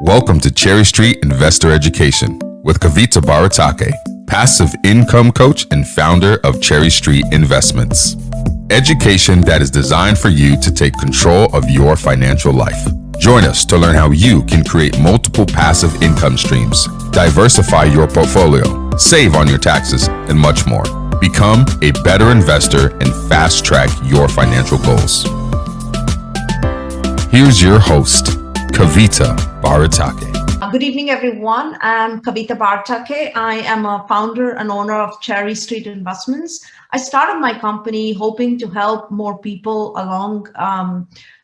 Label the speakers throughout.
Speaker 1: Welcome to Cherry Street Investor Education with Kavita Baratake, passive income coach and founder of Cherry Street Investments. Education that is designed for you to take control of your financial life. Join us to learn how you can create multiple passive income streams, diversify your portfolio, save on your taxes, and much more. Become a better investor and fast track your financial goals. Here's your host, Kavita Baratake.
Speaker 2: Good evening, everyone. I'm Kavita Baratake. I am a founder and owner of Cherry Street Investments. I started my company hoping to help more people along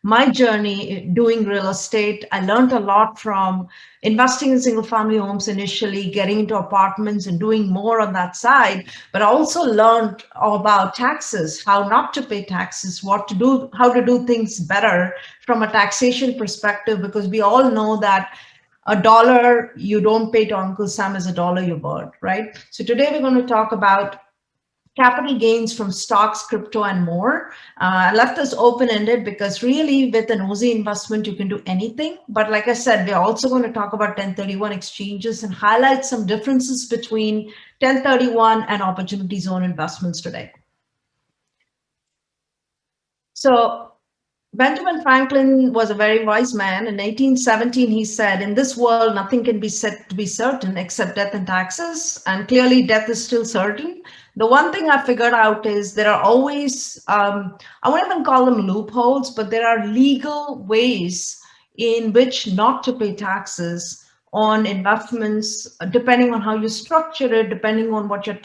Speaker 2: my journey doing real estate. I learned a lot from investing in single family homes initially, getting into apartments and doing more on that side, but I also learned about taxes, how not to pay taxes, what to do, how to do things better from a taxation perspective, because we all know that a dollar you don't pay to Uncle Sam is a dollar you burn, right? So today we're going to talk about capital gains from stocks, crypto, and more. I left this open-ended because really with an Aussie investment, you can do anything. But like I said, we're also going to talk about 1031 exchanges and highlight some differences between 1031 and opportunity zone investments today. So Benjamin Franklin was a very wise man. In 1817, he said, "In this world, nothing can be said to be certain except death and taxes." And clearly, death is still certain. The one thing I figured out is there are always, I won't even call them loopholes, but there are legal ways in which not to pay taxes on investments, depending on how you structure it, depending on what your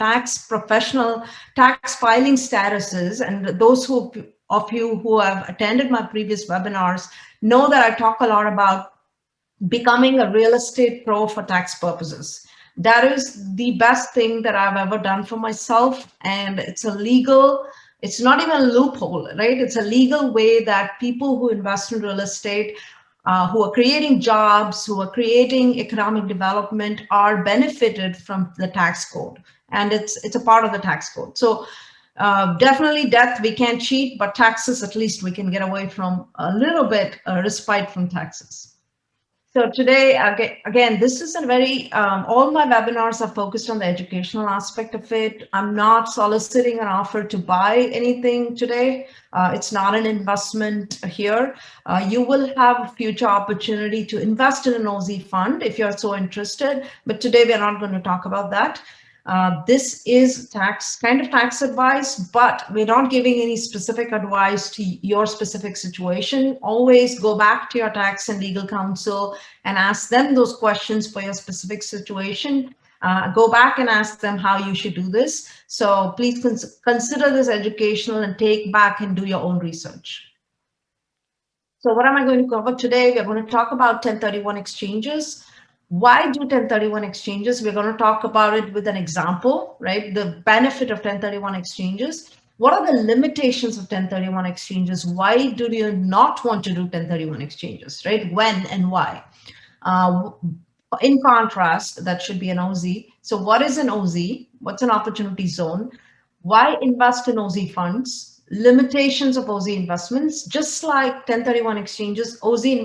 Speaker 2: professional tax filing status is. And those of you who have attended my previous webinars know that I talk a lot about becoming a real estate pro for tax purposes. That is the best thing that I've ever done for myself. And it's not even a loophole, right? It's a legal way that people who invest in real estate, who are creating jobs, who are creating economic development are benefited from the tax code. And it's a part of the tax code. So definitely death, we can't cheat, but taxes, at least we can get away from a little bit respite from taxes. So today, again, this is a very, all my webinars are focused on the educational aspect of it. I'm not soliciting an offer to buy anything today. It's not an investment here. You will have a future opportunity to invest in an Aussie fund if you're so interested, but today we're not going to talk about that. This is kind of tax advice, but we're not giving any specific advice to your specific situation. Always go back to your tax and legal counsel and ask them those questions for your specific situation. Go back and ask them how you should do this. So please consider this educational and take back and do your own research. So what am I going to cover today? We're going to talk about 1031 exchanges. Why do 1031 exchanges? We're going to talk about it with an example, right? The benefit of 1031 exchanges. What are the limitations of 1031 exchanges? Why do you not want to do 1031 exchanges, right? When and why? In contrast, that should be an Aussie. So what is an Aussie? What's an opportunity zone? Why invest in Aussie funds? Limitations of Aussie investments. Just like 1031 exchanges, Aussie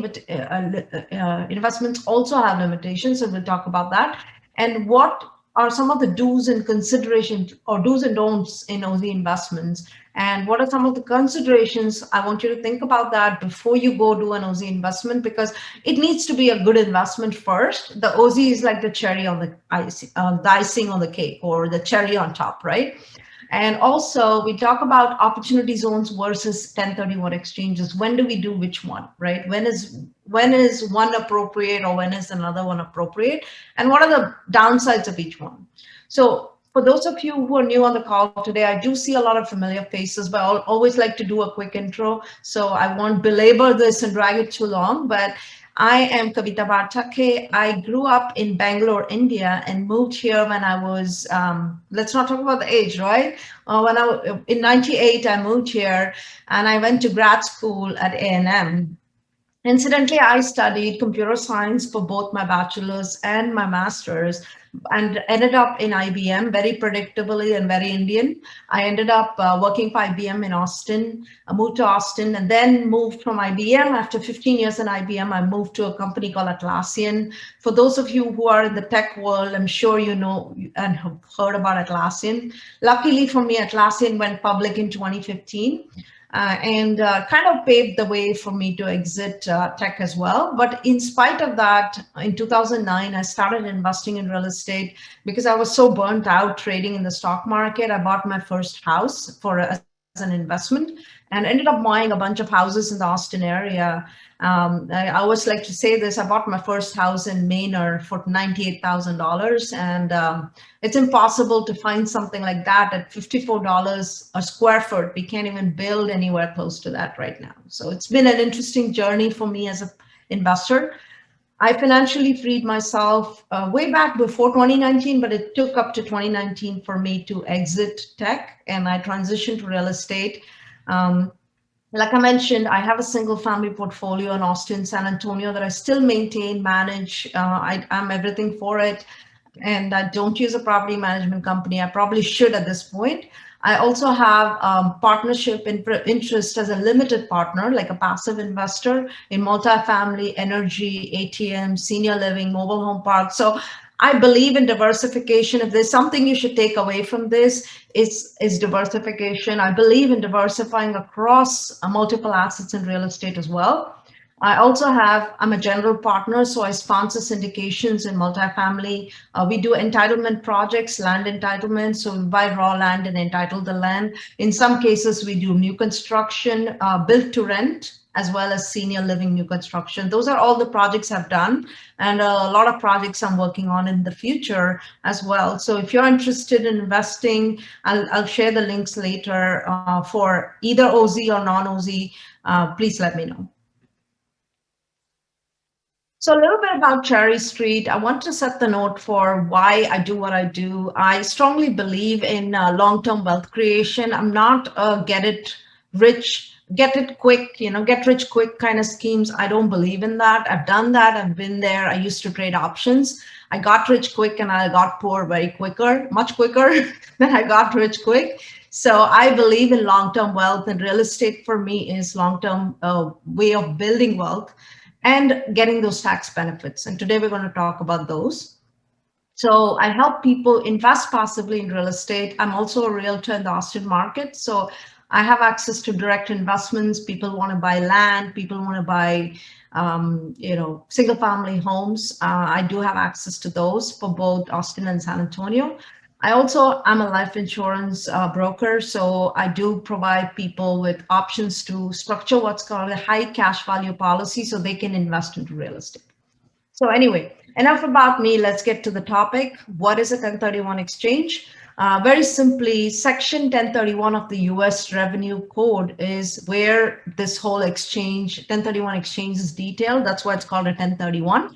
Speaker 2: investments also have limitations, and we'll talk about that. And what are some of the do's and considerations, or do's and don'ts in Aussie investments? And what are some of the considerations? I want you to think about that before you go do an Aussie investment, because it needs to be a good investment first. The Aussie is like the cherry on the icing on the cake, or the cherry on top, right? And also we talk about opportunity zones versus 1031 exchanges. When do we do which one, right? When is one appropriate, or when is another one appropriate? And what are the downsides of each one? So for those of you who are new on the call today, I do see a lot of familiar faces, but I'll always like to do a quick intro. So I won't belabor this and drag it too long, but I am Kavita Baratake. I grew up in Bangalore, India, and moved here when I was, let's not talk about the age, right? In 98, I moved here and I went to grad school at A&M. Incidentally, I studied computer science for both my bachelor's and my master's and ended up in IBM, very predictably and very Indian. I ended up working for IBM in Austin. I moved to Austin and then moved from IBM. After 15 years in IBM, I moved to a company called Atlassian. For those of you who are in the tech world, I'm sure you know and have heard about Atlassian. Luckily for me, Atlassian went public in 2015 and kind of paved the way for me to exit tech as well. But in spite of that, in 2009, I started investing in real estate because I was so burnt out trading in the stock market. I bought my first house as an investment and ended up buying a bunch of houses in the Austin area. I always like to say this, I bought my first house in Manor for $98,000, and it's impossible to find something like that at $54 a square foot. We can't even build anywhere close to that right now. So it's been an interesting journey for me as an investor. I financially freed myself way back before 2019, but it took up to 2019 for me to exit tech, and I transitioned to real estate. Like I mentioned, I have a single family portfolio in Austin, San Antonio that I still maintain, manage. I'm everything for it. And I don't use a property management company. I probably should at this point. I also have partnership interest as a limited partner, like a passive investor in multifamily, energy, ATM, senior living, mobile home parks. So I believe in diversification. If there's something you should take away from this, is diversification. I believe in diversifying across multiple assets in real estate as well. I'm a general partner, so I sponsor syndications in multifamily. We do entitlement projects, land entitlement. So we buy raw land and entitle the land. In some cases, we do new construction, built to rent, as well as senior living new construction. Those are all the projects I've done, and a lot of projects I'm working on in the future as well. So if you're interested in investing, I'll share the links later for either Aussie or non-Aussie. Please let me know. So a little bit about Cherry Street. I want to set the note for why I do what I do. I strongly believe in long-term wealth creation. I'm not a get it quick, get rich quick kind of schemes. I don't believe in that. I've done that. I've been there. I used to trade options. I got rich quick and I got poor much quicker than I got rich quick. So I believe in long-term wealth, and real estate for me is long-term way of building wealth and getting those tax benefits. And today we're going to talk about those. So I help people invest passively in real estate. I'm also a realtor in the Austin market. So I have access to direct investments. People want to buy land. People want to buy, single family homes. I do have access to those for both Austin and San Antonio. I also am a life insurance broker, so I do provide people with options to structure what's called a high cash value policy so they can invest into real estate. So anyway, enough about me. Let's get to the topic. What is a 1031 exchange? Very simply, Section 1031 of the US Revenue Code is where this whole 1031 exchange is detailed. That's why it's called a 1031.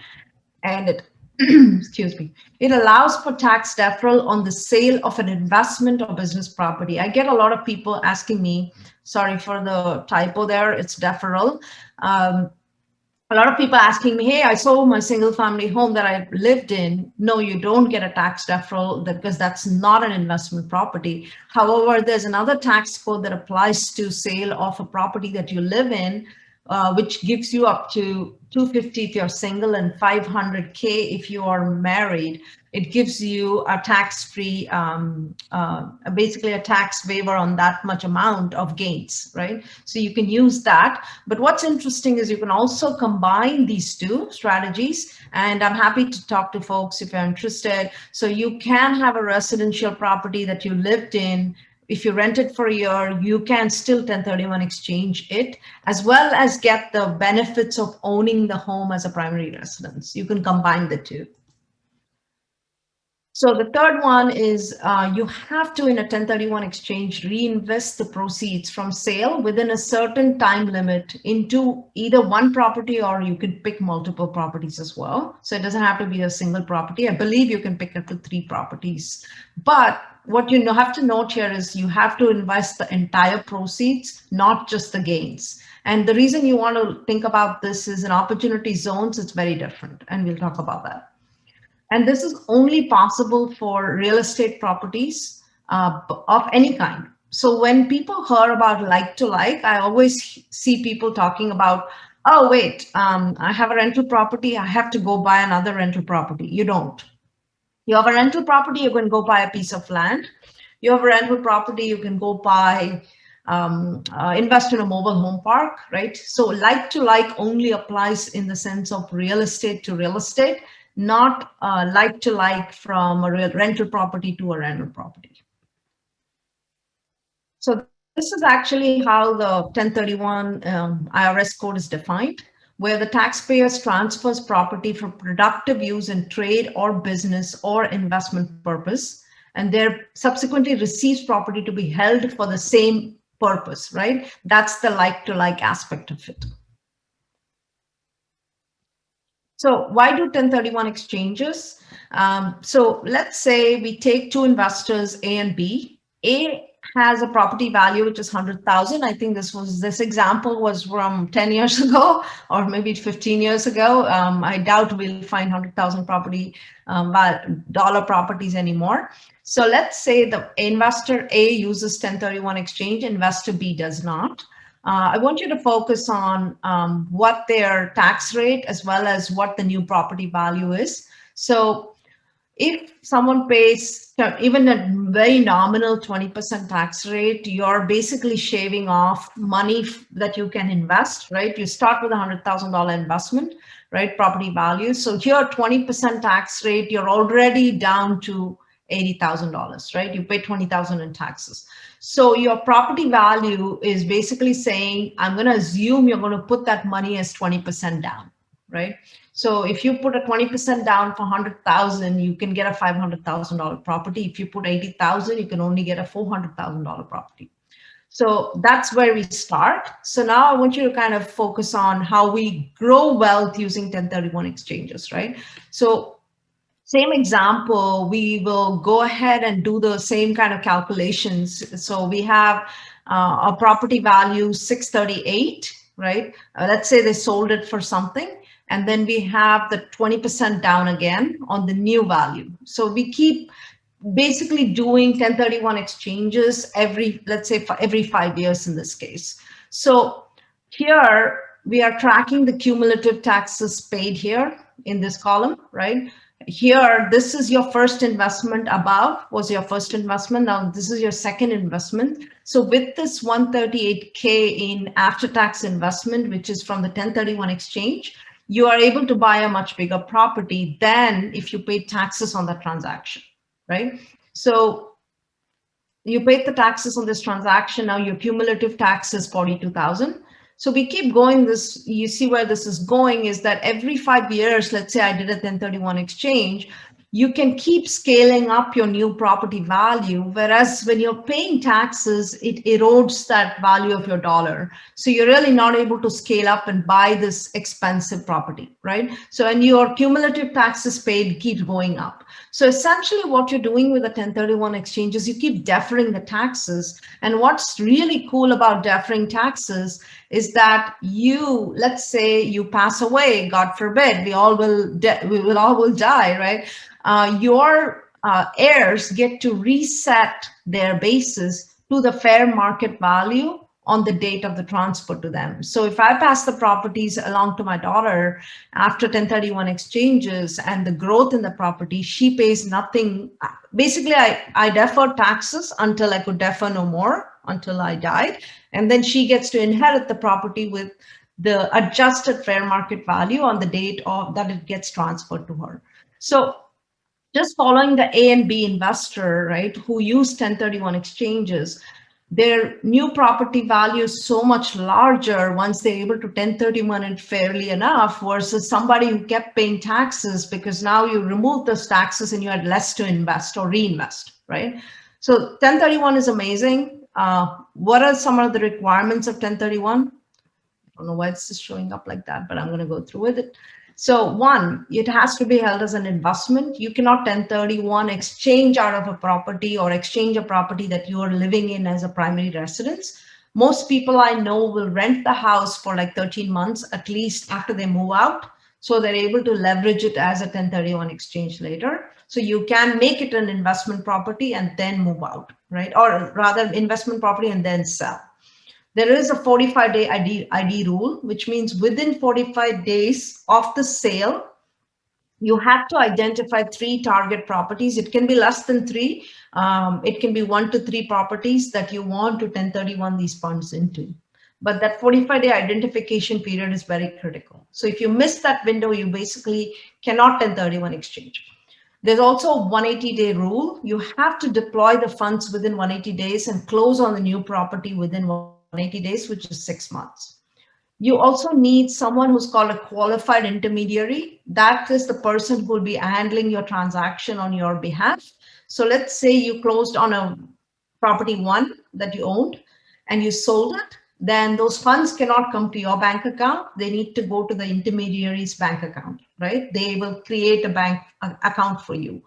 Speaker 2: And it excuse me, it allows for tax deferral on the sale of an investment or business property. I get a lot of people asking me, sorry for the typo there, it's deferral. A lot of people asking me, hey, I sold my single family home that I lived in. No, you don't get a tax deferral because that's not an investment property. However, there's another tax code that applies to sale of a property that you live in, which gives you up to $250 if you're single and $500K if you are married. It gives you a tax-free, basically a tax waiver on that much amount of gains, right? So you can use that. But what's interesting is you can also combine these two strategies, and I'm happy to talk to folks if you're interested. So you can have a residential property that you lived in. If you rent it for a year, you can still 1031 exchange it, as well as get the benefits of owning the home as a primary residence. You can combine the two. So the third one is you have to, in a 1031 exchange, reinvest the proceeds from sale within a certain time limit into either one property, or you could pick multiple properties as well. So it doesn't have to be a single property. I believe you can pick up to 3 properties. But what you have to note here is you have to invest the entire proceeds, not just the gains. And the reason you want to think about this is in opportunity zones, it's very different. And we'll talk about that. And this is only possible for real estate properties of any kind. So when people hear about like to like, I always see people talking about, oh, wait, I have a rental property. I have to go buy another rental property. You don't. You have a rental property, you can go buy a piece of land. You have a rental property, you can go buy, invest in a mobile home park, right? So like to like only applies in the sense of real estate to real estate, not like to like from a real rental property to a rental property. So this is actually how the 1031 IRS code is defined, where the taxpayer transfers property for productive use in trade or business or investment purpose, and there subsequently receives property to be held for the same purpose, right? That's the like to like aspect of it. So why do 1031 exchanges? So let's say we take two investors, A and B. A has a property value which is 100,000. I think this example was from 10 years ago or maybe 15 years ago. I doubt we'll find 100,000 property dollar properties anymore. So let's say the investor A uses 1031 exchange, investor B does not. I want you to focus on what their tax rate as well as what the new property value is. So if someone pays even a very nominal 20% tax rate, you're basically shaving off money that you can invest, right? You start with a $100,000 investment, right? Property value. So here, 20% tax rate, you're already down to $80,000, right? You pay $20,000 in taxes. So your property value is basically saying, I'm going to assume you're going to put that money as 20% down, right? So if you put a 20% down for 100,000, you can get a $500,000 property. If you put 80,000, you can only get a $400,000 property. So that's where we start. So now I want you to kind of focus on how we grow wealth using 1031 exchanges, right? So same example, we will go ahead and do the same kind of calculations. So we have a property value 638, right? Let's say they sold it for something. And then we have the 20% down again on the new value. So we keep basically doing 1031 exchanges let's say every 5 years in this case. So here we are tracking the cumulative taxes paid here in this column, right? Here, this is your first investment. Above was your first investment. Now this is your second investment. So with this 138K in after-tax investment, which is from the 1031 exchange, you are able to buy a much bigger property than if you paid taxes on that transaction, right? So you paid the taxes on this transaction. Now your cumulative tax is 42,000. So we keep going this, you see where this is going is that every 5 years, let's say I did a 1031 exchange, you can keep scaling up your new property value. Whereas when you're paying taxes, it erodes that value of your dollar. So you're really not able to scale up and buy this expensive property, right? So, and your cumulative taxes paid keeps going up. So essentially what you're doing with the 1031 exchange is you keep deferring the taxes. And what's really cool about deferring taxes is that you, let's say you pass away, God forbid, we all will die, right? Your heirs get to reset their basis to the fair market value on the date of the transfer to them. So if I pass the properties along to my daughter after 1031 exchanges and the growth in the property, she pays nothing. Basically, I defer taxes until I could defer no more, until I died. And then she gets to inherit the property with the adjusted fair market value on the date of that it gets transferred to her. So just following the A and B investor, right, who use 1031 exchanges, their new property value is so much larger once they're able to 1031 it fairly enough versus somebody who kept paying taxes, because now you remove those taxes and you had less to invest or reinvest, right? So 1031 is amazing. What are some of the requirements of 1031? I don't know why it's just showing up like that, but I'm going to go through with it. So one, it has to be held as an investment. You cannot 1031 exchange out of a property or exchange a property that you are living in as a primary residence. Most people I know will rent the house for like 13 months, at least after they move out. So they're able to leverage it as a 1031 exchange later. So you can make it an investment property and then move out, right? Or rather investment property and then sell. There is a 45-day ID rule, which means within 45 days of the sale, you have to identify 3 target properties. It can be less than 3. It can be 1 to 3 properties that you want to 1031 these funds into. But that 45-day identification period is very critical. So if you miss that window, you basically cannot 1031 exchange. There's also a 180-day rule. You have to deploy the funds within 180 days and close on the new property within 180 days, which is 6 months. You also need someone who's called a qualified intermediary. That is the person who will be handling your transaction on your behalf. So let's say you closed on a property 1 that you owned and you sold it, then those funds cannot come to your bank account. They need to go to the intermediary's bank account, right? They will create a bank account for you.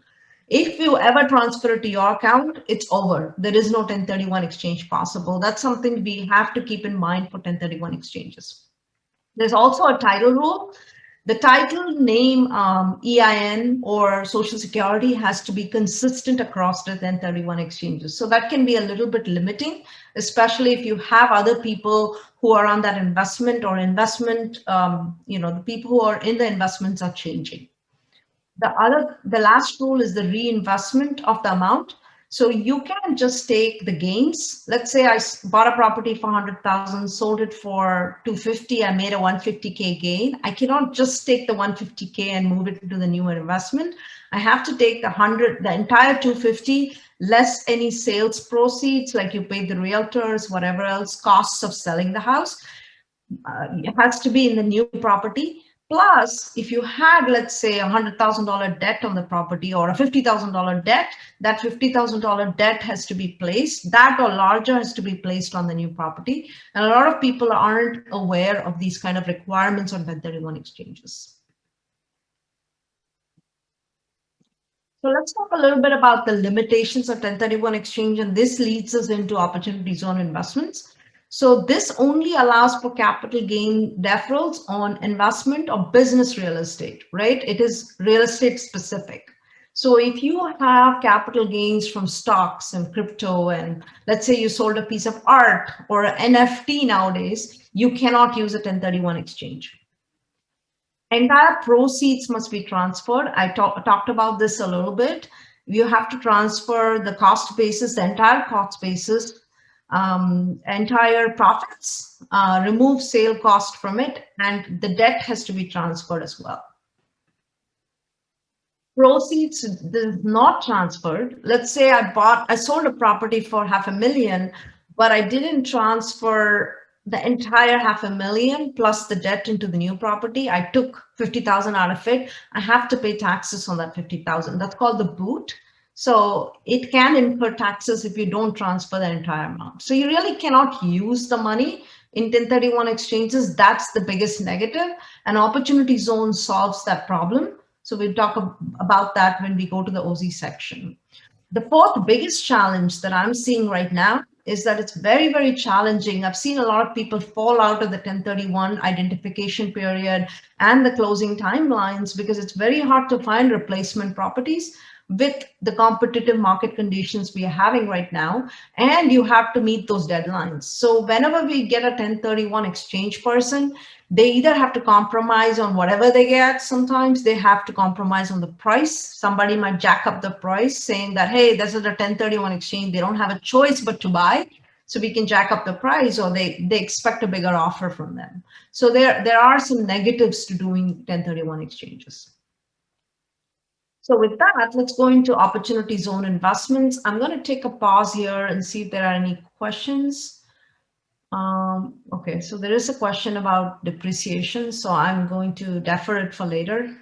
Speaker 2: If you ever transfer it to your account, it's over. There is no 1031 exchange possible. That's something we have to keep in mind for 1031 exchanges. There's also a title rule. The title, name, EIN, or Social Security has to be consistent across the 1031 exchanges. So that can be a little bit limiting, especially if you have other people who are on that investment or investment, the people who are in the investments are changing. The last rule is the reinvestment of the amount. So you can just take the gains. Let's say I bought a property for 100,000, sold it for 250. I made a 150K gain. I cannot just take the 150K and move it to the newer investment. I have to take the entire 250 less any sales proceeds, like you paid the realtors, whatever else costs of selling the house. It has to be in the new property. Plus, if you had, let's say, a $100,000 debt on the property or a $50,000 debt, that $50,000 debt has to be placed, that or larger has to be placed on the new property. And a lot of people aren't aware of these kind of requirements on 1031 exchanges. So let's talk a little bit about the limitations of 1031 exchange, and this leads us into opportunity zone investments. So this only allows for capital gain deferrals on investment or business real estate, right? It is real estate specific. So if you have capital gains from stocks and crypto, and let's say you sold a piece of art or an NFT nowadays, you cannot use a 1031 exchange. Entire proceeds must be transferred. I talked about this a little bit. You have to transfer the cost basis, the entire cost basis, entire profits, remove sale cost from it, and the debt has to be transferred as well. Proceeds is not transferred. Let's say I sold a property for $500,000, but I didn't transfer the entire $500,000 plus the debt into the new property. I took 50,000 out of it. I have to pay taxes on that 50,000. That's called the boot. So it can incur taxes if you don't transfer the entire amount. So you really cannot use the money in 1031 exchanges. That's the biggest negative. And opportunity zone solves that problem. So we'll talk about that when we go to the Aussie section. The fourth biggest challenge that I'm seeing right now is that it's very, very challenging. I've seen a lot of people fall out of the 1031 identification period and the closing timelines because it's very hard to find replacement properties with the competitive market conditions we are having right now, and you have to meet those deadlines. So whenever we get a 1031 exchange person, they either have to compromise on whatever they get. Sometimes they have to compromise on the price. Somebody might jack up the price saying that, hey, this is a 1031 exchange. They don't have a choice but to buy. So we can jack up the price, or they expect a bigger offer from them. So there are some negatives to doing 1031 exchanges. So with that, let's go into opportunity zone investments. I'm going to take a pause here and see if there are any questions. Okay, so there is a question about depreciation, so I'm going to defer it for later.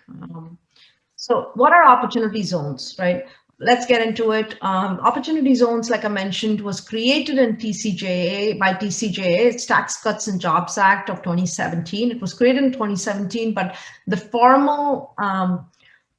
Speaker 2: So what are opportunity zones, right? Let's get into it. Opportunity zones, like I mentioned, was created in TCJA by TCJA. It's Tax Cuts and Jobs Act of 2017. It was created in 2017, but the formal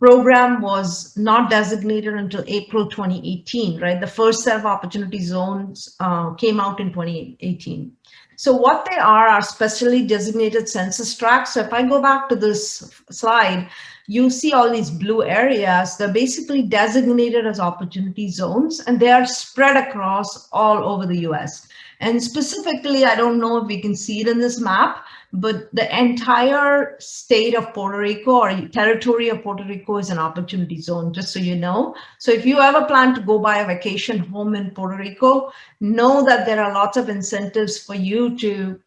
Speaker 2: program was not designated until April 2018, right? The first set of opportunity zones came out in 2018. So what they are specially designated census tracts. So if I go back to this slide, you see all these blue areas. They're basically designated as opportunity zones, and they are spread across all over the US. And specifically, I don't know if we can see it in this map, but the entire state of Puerto Rico or territory of Puerto Rico is an opportunity zone, just so you know. So if you ever plan to go buy a vacation home in Puerto Rico, know that there are lots of incentives for you to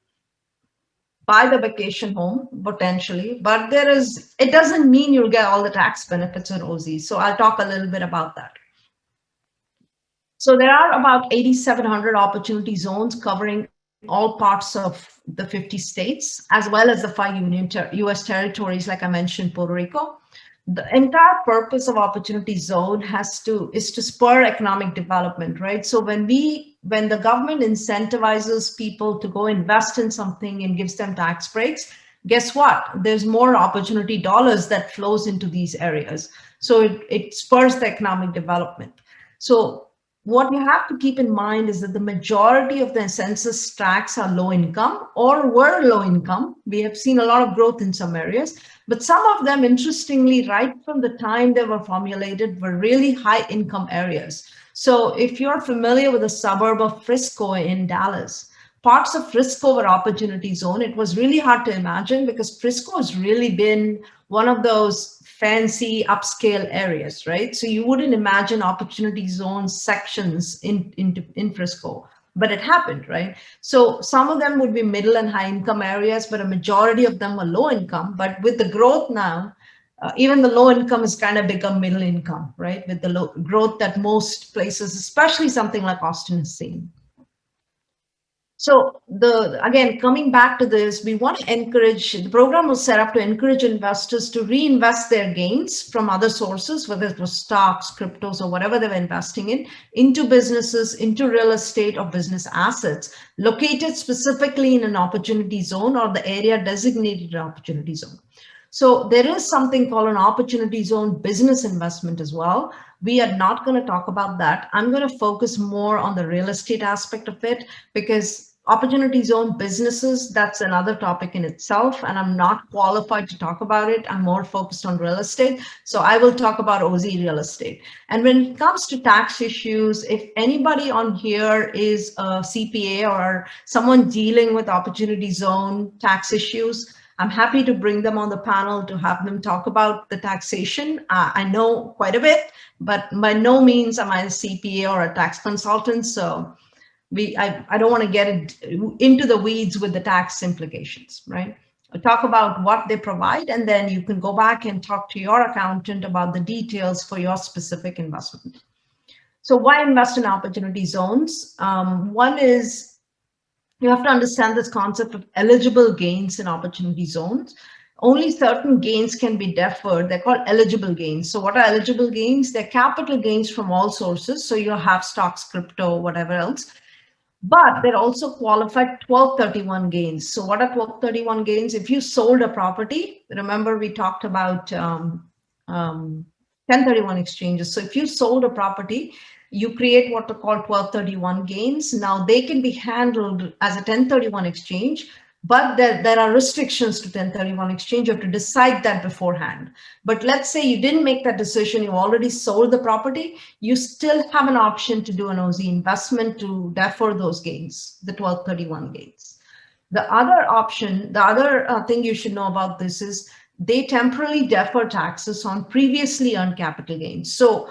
Speaker 2: buy the vacation home potentially, but it doesn't mean you'll get all the tax benefits in Aussie. So I'll talk a little bit about that. So there are about 8,700 opportunity zones covering all parts of the 50 states, as well as the 5 US territories, like I mentioned, Puerto Rico. The entire purpose of opportunity zone is to spur economic development, right? So when the government incentivizes people to go invest in something and gives them tax breaks, guess what? There's more opportunity dollars that flows into these areas. So it spurs the economic development. So what you have to keep in mind is that the majority of the census tracts are low income or were low income. We have seen a lot of growth in some areas, but some of them, interestingly, right from the time they were formulated, were really high income areas. So if you're familiar with the suburb of Frisco in Dallas, parts of Frisco were opportunity zone. It was really hard to imagine because Frisco has really been one of those fancy upscale areas, right? So you wouldn't imagine opportunity zone sections in Frisco, but it happened, right? So some of them would be middle and high income areas, but a majority of them were low income. But with the growth now, even the low income has kind of become middle income, right? With the low growth that most places, especially something like Austin, has seen. So again, coming back to this, we want to encourage, the program was set up to encourage investors to reinvest their gains from other sources, whether it was stocks, cryptos, or whatever they were investing in, into businesses, into real estate or business assets located specifically in an opportunity zone or the area designated an opportunity zone. So there is something called an opportunity zone business investment as well. We are not going to talk about that. I'm going to focus more on the real estate aspect of it because opportunity zone businesses, that's another topic in itself, and I'm not qualified to talk about it. I'm more focused on real estate. So I will talk about Aussie real estate. And when it comes to tax issues, if anybody on here is a CPA or someone dealing with opportunity zone tax issues, I'm happy to bring them on the panel to have them talk about the taxation. I know quite a bit, but by no means am I a CPA or a tax consultant. So I don't want to get into the weeds with the tax implications, right? I'll talk about what they provide, and then you can go back and talk to your accountant about the details for your specific investment. So why invest in opportunity zones? One is, you have to understand this concept of eligible gains in opportunity zones. Only certain gains can be deferred. They're called eligible gains. So what are eligible gains? They're capital gains from all sources. So you'll have stocks, crypto, whatever else. But they're also qualified 1231 gains. So what are 1231 gains? If you sold a property, remember we talked about 1031 exchanges. So if you sold a property, you create what are called 1231 gains. Now they can be handled as a 1031 exchange, but there are restrictions to 1031 exchange. You have to decide that beforehand. But let's say you didn't make that decision, you already sold the property, you still have an option to do an Aussie investment to defer those gains, the 1231 gains. The other option, the other thing you should know about this is they temporarily defer taxes on previously earned capital gains. So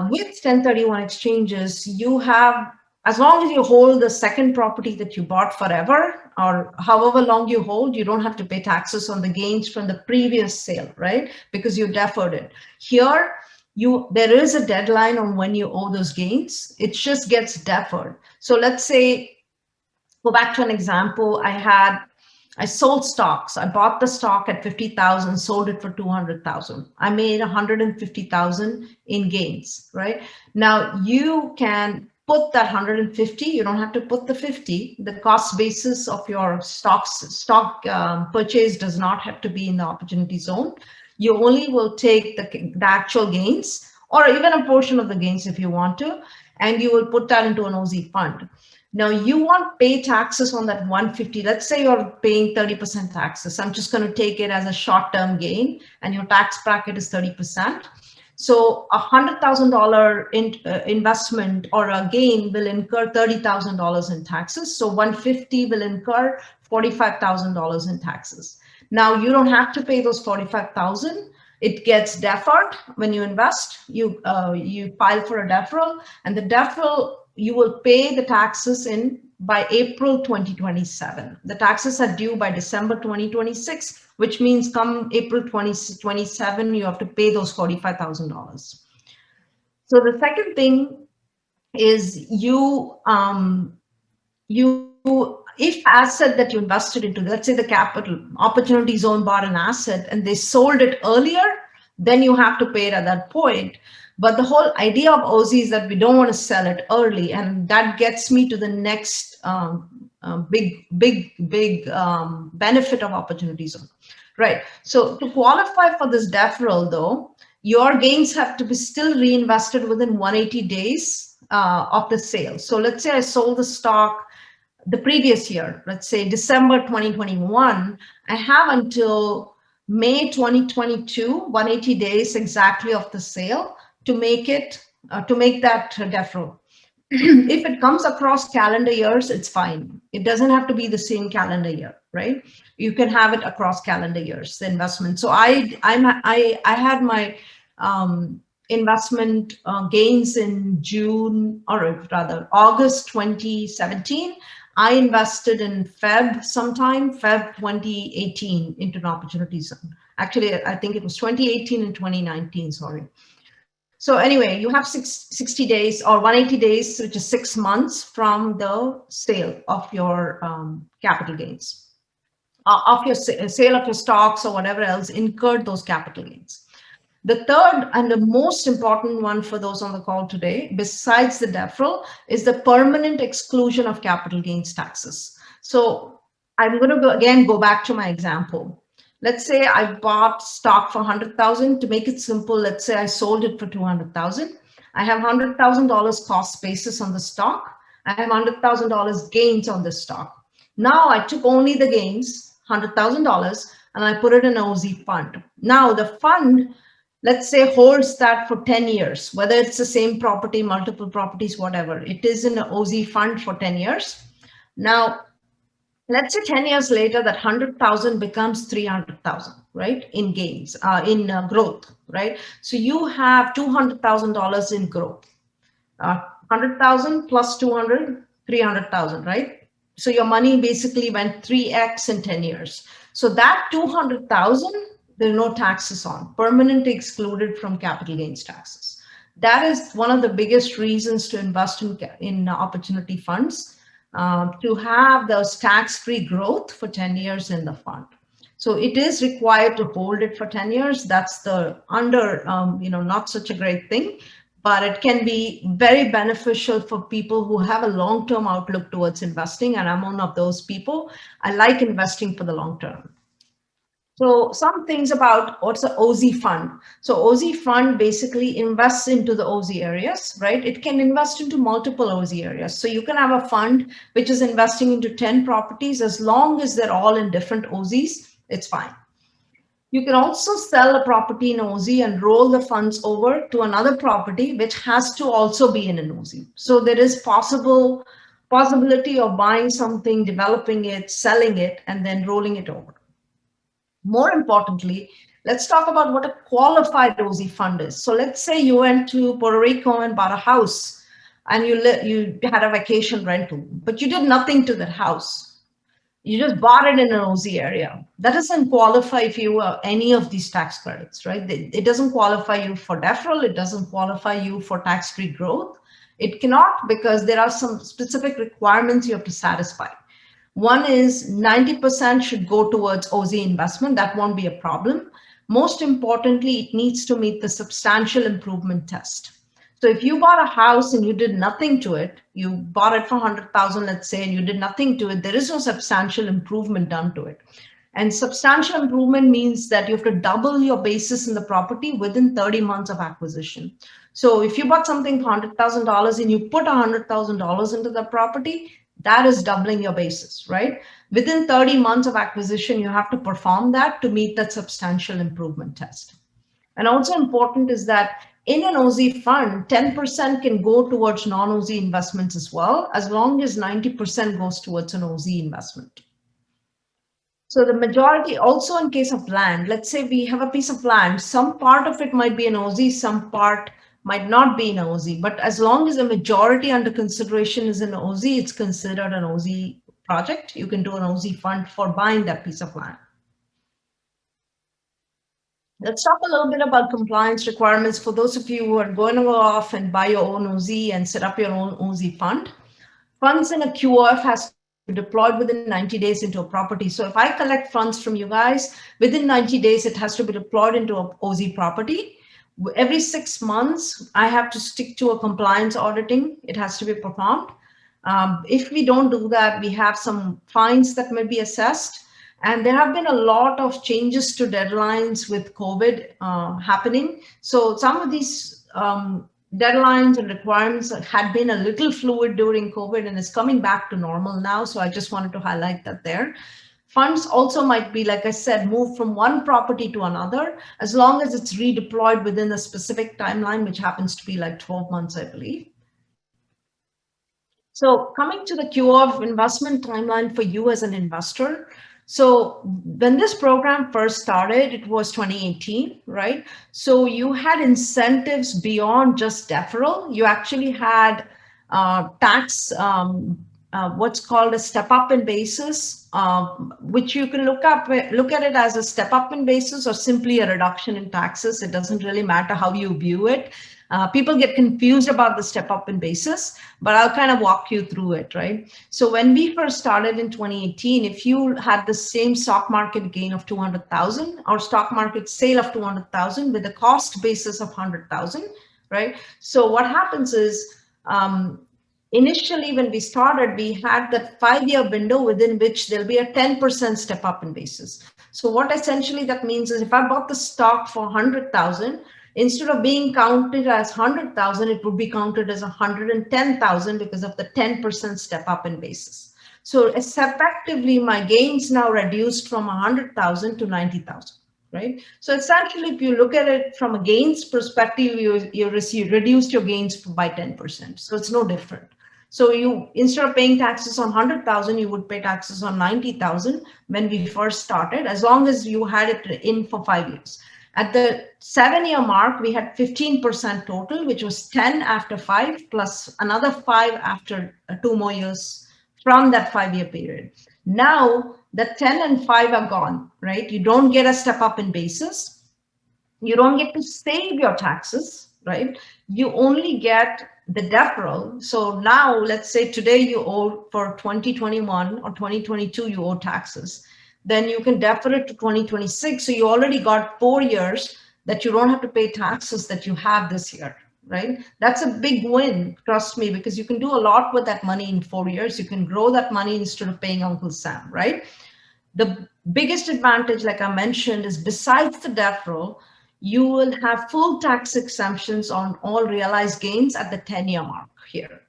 Speaker 2: with 1031 exchanges, you have, as long as you hold the second property that you bought forever, or however long you hold, you don't have to pay taxes on the gains from the previous sale, right? Because you deferred it. Here, there is a deadline on when you owe those gains. It just gets deferred. So let's say, go back to an example. I sold stocks. I bought the stock at 50,000, sold it for 200,000. I made 150,000 in gains, right? Now you can put that 150. You don't have to put the 50. The cost basis of your stock purchase does not have to be in the opportunity zone. You only will take the actual gains, or even a portion of the gains if you want to, and you will put that into an Aussie fund. Now you won't pay taxes on that 150. Let's say you're paying 30% taxes. I'm just going to take it as a short-term gain, and your tax bracket is 30%. So $100,000 investment or a gain will incur $30,000 in taxes. So 150 will incur $45,000 in taxes. Now you don't have to pay those 45,000. It gets deferred when you invest. You file for a deferral, and the deferral, you will pay the taxes by April 2027. The taxes are due by December 2026, which means come April 2027, you have to pay those $45,000. So the second thing is if asset that you invested into, let's say the capital opportunity zone bought an asset and they sold it earlier, then you have to pay it at that point. But the whole idea of Aussie is that we don't want to sell it early. And that gets me to the next big benefit of opportunity zone, right? So to qualify for this deferral though, your gains have to be still reinvested within 180 days of the sale. So let's say I sold the stock the previous year, let's say December 2021, I have until May 2022, 180 days exactly of the sale to make that deferral. If it comes across calendar years, it's fine. It doesn't have to be the same calendar year, right? You can have it across calendar years, the investment. So I had my investment gains in June, or rather August 2017. I invested in Feb 2018 into an opportunity zone. Actually, I think it was 2018 and 2019, sorry. So anyway, you have 60 days or 180 days, which is 6 months from the sale of your capital gains, of your sale of your stocks or whatever else incurred those capital gains. The third and the most important one for those on the call today, besides the deferral, is the permanent exclusion of capital gains taxes. So I'm going to go back to my example. Let's say I bought stock for 100,000. To make it simple, let's say I sold it for 200,000. I have $100,000 cost basis on the stock. I have $100,000 gains on the stock. Now I took only the gains, $100,000, and I put it in an Aussie fund. Now the fund, let's say, holds that for 10 years, whether it's the same property, multiple properties, whatever. It is in an Aussie fund for 10 years. Now, let's say 10 years later, that 100,000 becomes 300,000, right? In gains, in growth, right? So you have $200,000 in growth. 100,000 plus 200, 300,000, right? So your money basically went 3x in 10 years. So that 200,000, there are no taxes on, permanently excluded from capital gains taxes. That is one of the biggest reasons to invest in opportunity funds, to have those tax-free growth for 10 years in the fund. So it is required to hold it for 10 years. That's the not such a great thing, but it can be very beneficial for people who have a long-term outlook towards investing. And I'm one of those people. I like investing for the long term. So some things about what's an Aussie fund. So Aussie fund basically invests into the Aussie areas, right? It can invest into multiple Aussie areas. So you can have a fund which is investing into 10 properties. As long as they're all in different Aussies, it's fine. You can also sell a property in Aussie and roll the funds over to another property, which has to also be in an Aussie. So there is possibility of buying something, developing it, selling it, and then rolling it over. More importantly, let's talk about what a qualified Aussie fund is. So let's say you went to Puerto Rico and bought a house, and you had a vacation rental, but you did nothing to that house. You just bought it in an Aussie area. That doesn't qualify if you any of these tax credits, right? It doesn't qualify you for deferral. It doesn't qualify you for tax-free growth. It cannot, because there are some specific requirements you have to satisfy. One is 90% should go towards Aussie investment. That won't be a problem. Most importantly, it needs to meet the substantial improvement test. So if you bought a house and you did nothing to it, you bought it for 100,000, let's say, and you did nothing to it, there is no substantial improvement done to it. And substantial improvement means that you have to double your basis in the property within 30 months of acquisition. So if you bought something for $100,000 and you put $100,000 into the property, that is doubling your basis, right? Within 30 months of acquisition, you have to perform that to meet that substantial improvement test. And also important is that in an Aussie fund, 10% can go towards non-Aussie investments as well, as long as 90% goes towards an Aussie investment. So the majority, also in case of land, let's say we have a piece of land, some part of it might be an Aussie, some part might not be an Aussie, but as long as the majority under consideration is an Aussie, it's considered an Aussie project. You can do an Aussie fund for buying that piece of land. Let's talk a little bit about compliance requirements for those of you who are going to go off and buy your own Aussie and set up your own Aussie fund. Funds in a QOF has to be deployed within 90 days into a property. So if I collect funds from you guys, within 90 days, it has to be deployed into a Aussie property. Every 6 months, I have to stick to a compliance auditing. It has to be performed. If we don't do that, we have some fines that may be assessed. And there have been a lot of changes to deadlines with COVID happening. So some of these deadlines and requirements had been a little fluid during COVID and is coming back to normal now. So I just wanted to highlight that there. Funds also might be, like I said, moved from one property to another, as long as it's redeployed within a specific timeline, which happens to be like 12 months, I believe. So coming to the QOF investment timeline for you as an investor. So when this program first started, it was 2018, right? So you had incentives beyond just deferral. You actually had tax, what's called a step up in basis, which you can look at it as a step up in basis or simply a reduction in taxes. It doesn't really matter how you view it. People get confused about the step up in basis, but I'll kind of walk you through it, right? So when we first started in 2018, if you had the same stock market gain of 200,000 or stock market sale of 200,000 with a cost basis of 100,000, right? So what happens is, initially when we started, we had that 5-year window within which there'll be a 10% step up in basis. So what essentially that means is if I bought the stock for 100,000, instead of being counted as 100,000, it would be counted as 110,000 because of the 10% step up in basis. So it's effectively my gains now reduced from 100,000 to 90,000, right? So essentially, if you look at it from a gains perspective, you reduced your gains by 10%. So it's no different. So you, instead of paying taxes on 100,000, you would pay taxes on 90,000 when we first started, as long as you had it in for 5 years. At the 7-year mark, we had 15% total, which was 10 after 5 plus another 5 after 2 more years from that 5-year period. Now the 10 and 5 are gone, right? You don't get a step up in basis. You don't get to save your taxes, right? You only get the deferral. So now let's say today you owe for 2021 or 2022, you owe taxes. Then you can defer it to 2026. So you already got 4 years that you don't have to pay taxes that you have this year, right? That's a big win, trust me, because you can do a lot with that money in 4 years. You can grow that money instead of paying Uncle Sam, right? The biggest advantage, like I mentioned, is besides the deferral, you will have full tax exemptions on all realized gains at the 10-year mark here.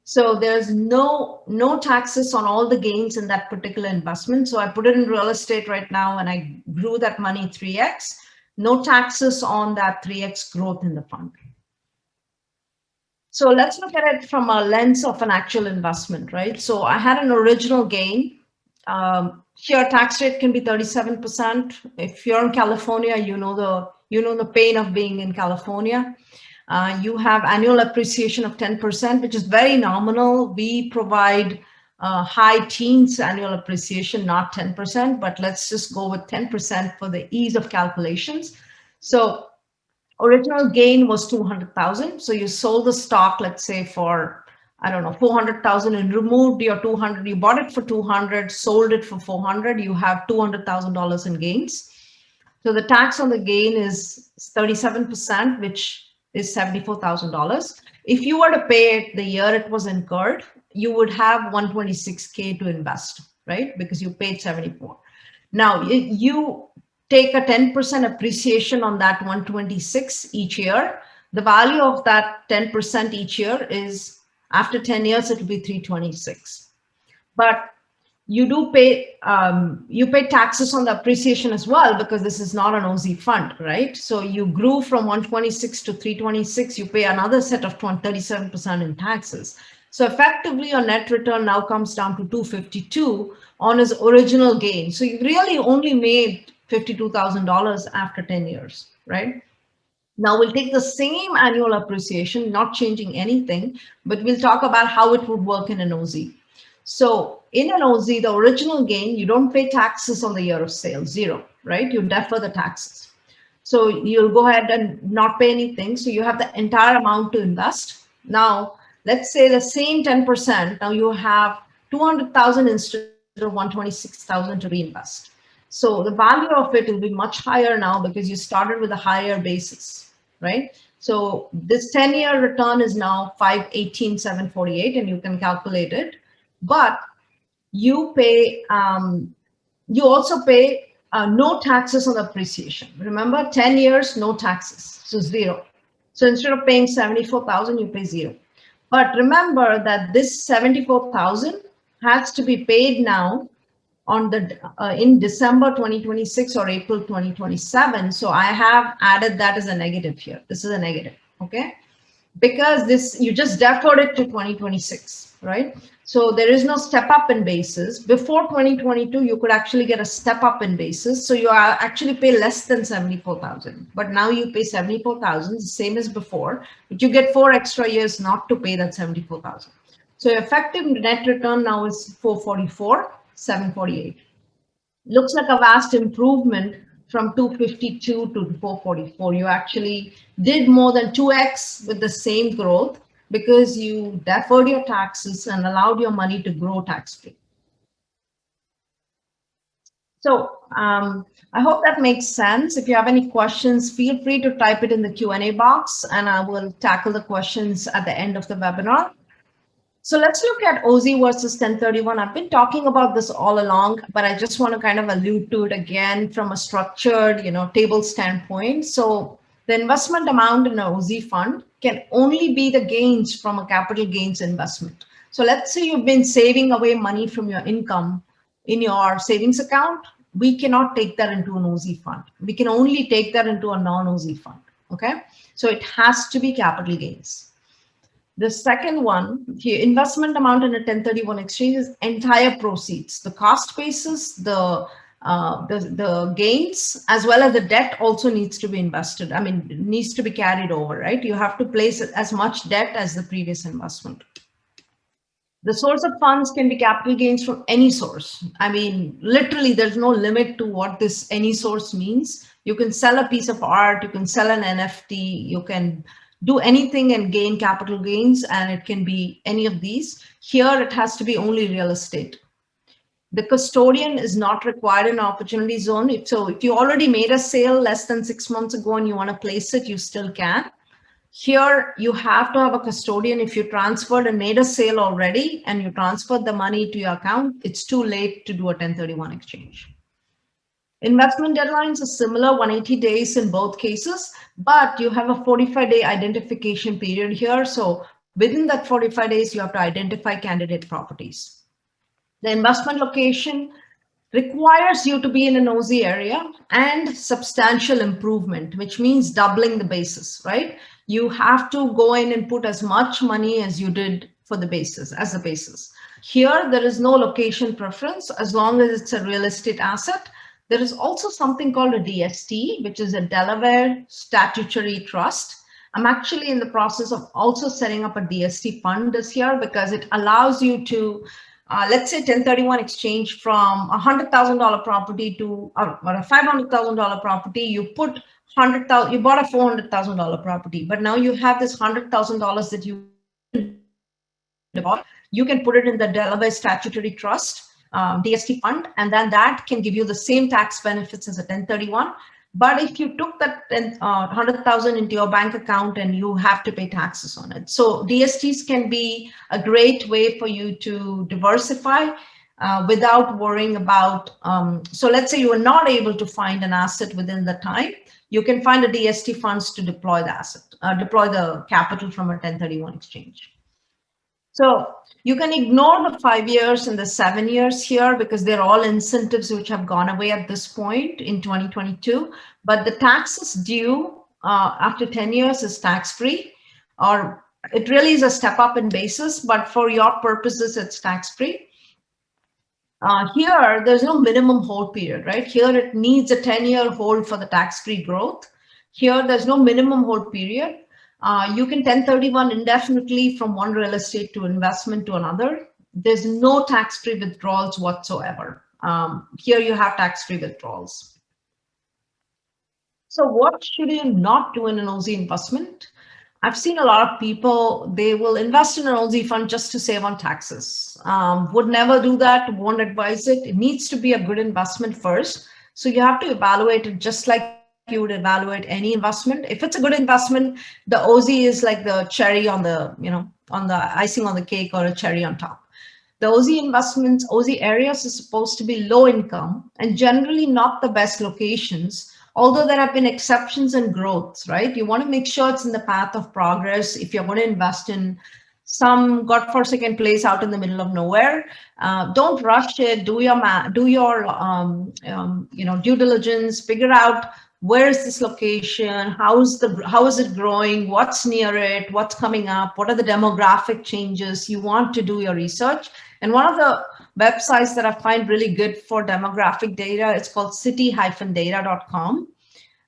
Speaker 2: So there's no taxes on all the gains in that particular investment. So I put it in real estate right now and I grew that money 3x. No taxes on that 3x growth in the fund. So let's look at it from a lens of an actual investment, right? So I had an original gain. Here tax rate can be 37%. If you're in California, you know the pain of being in California. You have annual appreciation of 10%, which is very nominal. We provide high teens annual appreciation, not 10%, but let's just go with 10% for the ease of calculations. So original gain was 200,000. So you sold the stock, let's say for, I don't know, 400,000 and removed your 200. You bought it for 200, sold it for 400. You have $200,000 in gains. So the tax on the gain is 37%, which is $74,000. If you were to pay it the year it was incurred, you would have 126K to invest, right? Because you paid 74. Now you take a 10% appreciation on that 126 each year. The value of that 10% each year is, after 10 years, it will be 326. But you do pay you pay taxes on the appreciation as well, because this is not an Aussie fund, right? So you grew from 126 to 326, you pay another set of 37% in taxes. So effectively your net return now comes down to 252 on his original gain. So you really only made $52,000 after 10 years, right? Now we'll take the same annual appreciation, not changing anything, but we'll talk about how it would work in an Aussie. So in an Aussie, the original gain, you don't pay taxes on the year of sale, zero, right? You defer the taxes. So you'll go ahead and not pay anything. So you have the entire amount to invest. Now, let's say the same 10%, now you have 200,000 instead of 126,000 to reinvest. So the value of it will be much higher now because you started with a higher basis, right? So this 10-year return is now 518,748, and you can calculate it. But you pay, you also pay no taxes on the appreciation. Remember, 10 years, no taxes, so zero. So instead of paying 74,000, you pay zero. But remember that this 74,000 has to be paid now on the in December 2026 or April 2027. So I have added that as a negative here. This is a negative, okay? Because this, you just deferred it to 2026, right? So there is no step up in basis. Before 2022, you could actually get a step up in basis. So you are actually pay less than 74,000, but now you pay 74,000, the same as before, but you get 4 extra years not to pay that 74,000. So effective net return now is 444,748. Looks like a vast improvement from 252 to 444. You actually did more than 2x with the same growth because you deferred your taxes and allowed your money to grow tax-free. So I hope that makes sense. If you have any questions, feel free to type it in the Q&A box, and I will tackle the questions at the end of the webinar. So let's look at Aussie versus 1031. I've been talking about this all along, but I just want to kind of allude to it again from a structured, table standpoint. So the investment amount in an Aussie fund can only be the gains from a capital gains investment. So let's say you've been saving away money from your income in your savings account. We cannot take that into an Aussie fund. We can only take that into a non-Aussie fund. Okay, so it has to be capital gains. The second one, the investment amount in a 1031 exchange is entire proceeds, the cost basis, the gains, as well as the debt also needs to be invested. I mean, it needs to be carried over, right? You have to place as much debt as the previous investment. The source of funds can be capital gains from any source. I mean, literally, there's no limit to what this any source means. You can sell a piece of art, you can sell an NFT, you can do anything and gain capital gains, and it can be any of these. Here, it has to be only real estate. The custodian is not required in opportunity zone. If you already made a sale less than 6 months ago and you want to place it, you still can. Here, you have to have a custodian. If you transferred and made a sale already and you transferred the money to your account, it's too late to do a 1031 exchange. Investment deadlines are similar, 180 days in both cases, but you have a 45-day identification period here. So within that 45 days, you have to identify candidate properties. The investment location requires you to be in an Aussie area and substantial improvement, which means doubling the basis, right? You have to go in and put as much money as you did for the basis, as the basis. Here, there is no location preference as long as it's a real estate asset. There is also something called a DST, which is a Delaware Statutory Trust. I'm actually in the process of also setting up a DST fund this year because it allows you to, let's say 1031 exchange from a $100,000 property to or a $500,000 property. You put 100,000, you bought a $400,000 property, but now you have this $100,000 that you can put it in the Delaware Statutory Trust. DST fund, and then that can give you the same tax benefits as a 1031, But if you took that 100,000 into your bank account and you have to pay taxes on it. So DSTs can be a great way for you to diversify without worrying about, so let's say you are not able to find an asset within the time, you can find a DST funds to deploy the asset, deploy the capital from a 1031 exchange. So you can ignore the 5 years and the 7 years here because they're all incentives which have gone away at this point in 2022. But the taxes due after 10 years is tax-free, or it really is a step up in basis, but for your purposes, it's tax-free. Here, there's no minimum hold period, right? Here, it needs a 10-year hold for the tax-free growth. Here, there's no minimum hold period. You can 1031 indefinitely from one real estate to investment to another. There's no tax-free withdrawals whatsoever. Here, you have tax-free withdrawals. So what should you not do in an Aussie investment? I've seen a lot of people, they will invest in an Aussie fund just to save on taxes. Would never do that, won't advise it. It needs to be a good investment first. So you have to evaluate it just like you would evaluate any investment. If it's a good investment, the Aussie is like the cherry on the, on the icing on the cake or a cherry on top. The Aussie investments, Aussie areas is supposed to be low income and generally not the best locations. Although there have been exceptions and growths, right? You want to make sure it's in the path of progress. If you're going to invest in some godforsaken place out in the middle of nowhere, don't rush it. Do your due diligence. Figure out where is this location, how is it growing, what's near it, what's coming up, what are the demographic changes. You want to do your research. And one of the websites that I find really good for demographic data, it's called city-data.com.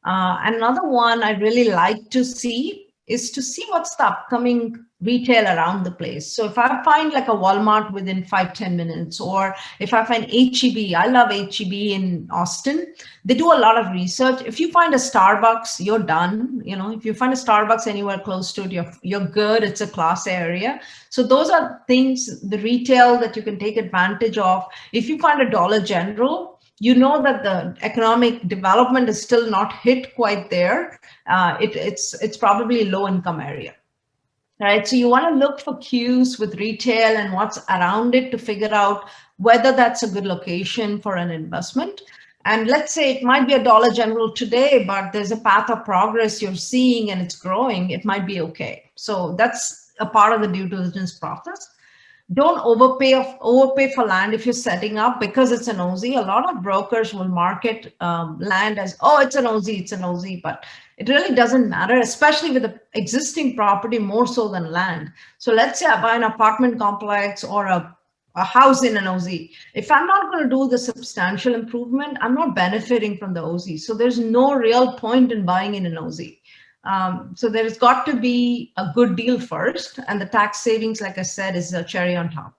Speaker 2: Another one I really like to see is to see what's the upcoming retail around the place. So if I find like a Walmart within 5-10 minutes, or if I find HEB, I love HEB in Austin. They do a lot of research. If you find a Starbucks, you're done. If you find a Starbucks anywhere close to it, you're good. It's a class area. So those are things, the retail that you can take advantage of. If you find a Dollar General, you know that the economic development is still not hit quite there. It's probably a low income area. Right, so you want to look for cues with retail and what's around it to figure out whether that's a good location for an investment. And let's say it might be a Dollar General today, but there's a path of progress you're seeing and it's growing, it might be okay. So that's a part of the due diligence process. Don't overpay for land if you're setting up because it's an Aussie. A lot of brokers will market land as, oh, it's an Aussie, but it really doesn't matter, especially with the existing property more so than land. So let's say I buy an apartment complex or a house in an Aussie. If I'm not going to do the substantial improvement, I'm not benefiting from the Aussie. So there's no real point in buying in an Aussie. So there's got to be a good deal first, and the tax savings, like I said, is a cherry on top.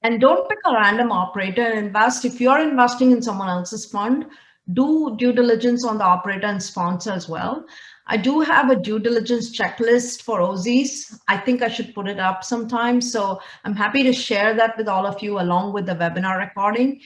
Speaker 2: And don't pick a random operator and invest. If you're investing in someone else's fund, do due diligence on the operator and sponsor as well. I do have a due diligence checklist for Aussies. I think I should put it up sometime. So I'm happy to share that with all of you along with the webinar recording.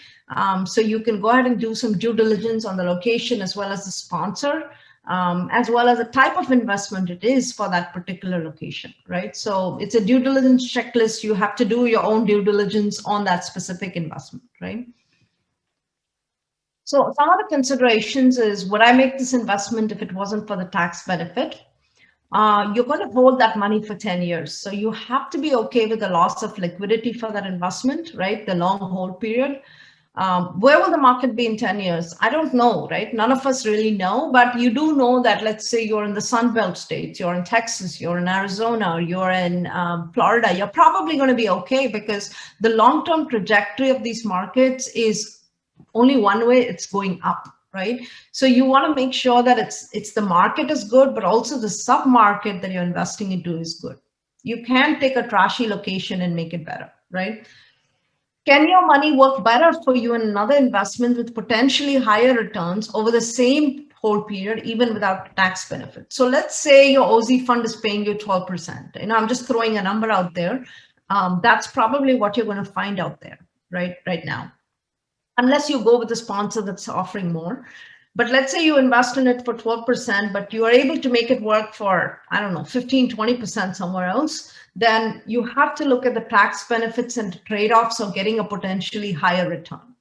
Speaker 2: So you can go ahead and do some due diligence on the location as well as the sponsor. As well as the type of investment it is for that particular location, right? So it's a due diligence checklist. You have to do your own due diligence on that specific investment, right? So some of the considerations is, would I make this investment if it wasn't for the tax benefit? You're going to hold that money for 10 years. So you have to be okay with the loss of liquidity for that investment, right? The long hold period. Where will the market be in 10 years? I don't know, right? None of us really know, but you do know that, let's say you're in the Sunbelt states, you're in Texas, you're in Arizona, you're in Florida, you're probably going to be okay because the long-term trajectory of these markets is only one way, it's going up, right? So you want to make sure that it's the market is good, but also the sub-market that you're investing into is good. You can't take a trashy location and make it better, right? Can your money work better for you in another investment with potentially higher returns over the same hold period, even without tax benefit? So let's say your Aussie fund is paying you 12%. I'm just throwing a number out there. That's probably what you're going to find out there right now, unless you go with a sponsor that's offering more. But let's say you invest in it for 12%, but you are able to make it work for, I don't know, 15, 20% somewhere else, then you have to look at the tax benefits and trade-offs of getting a potentially higher return.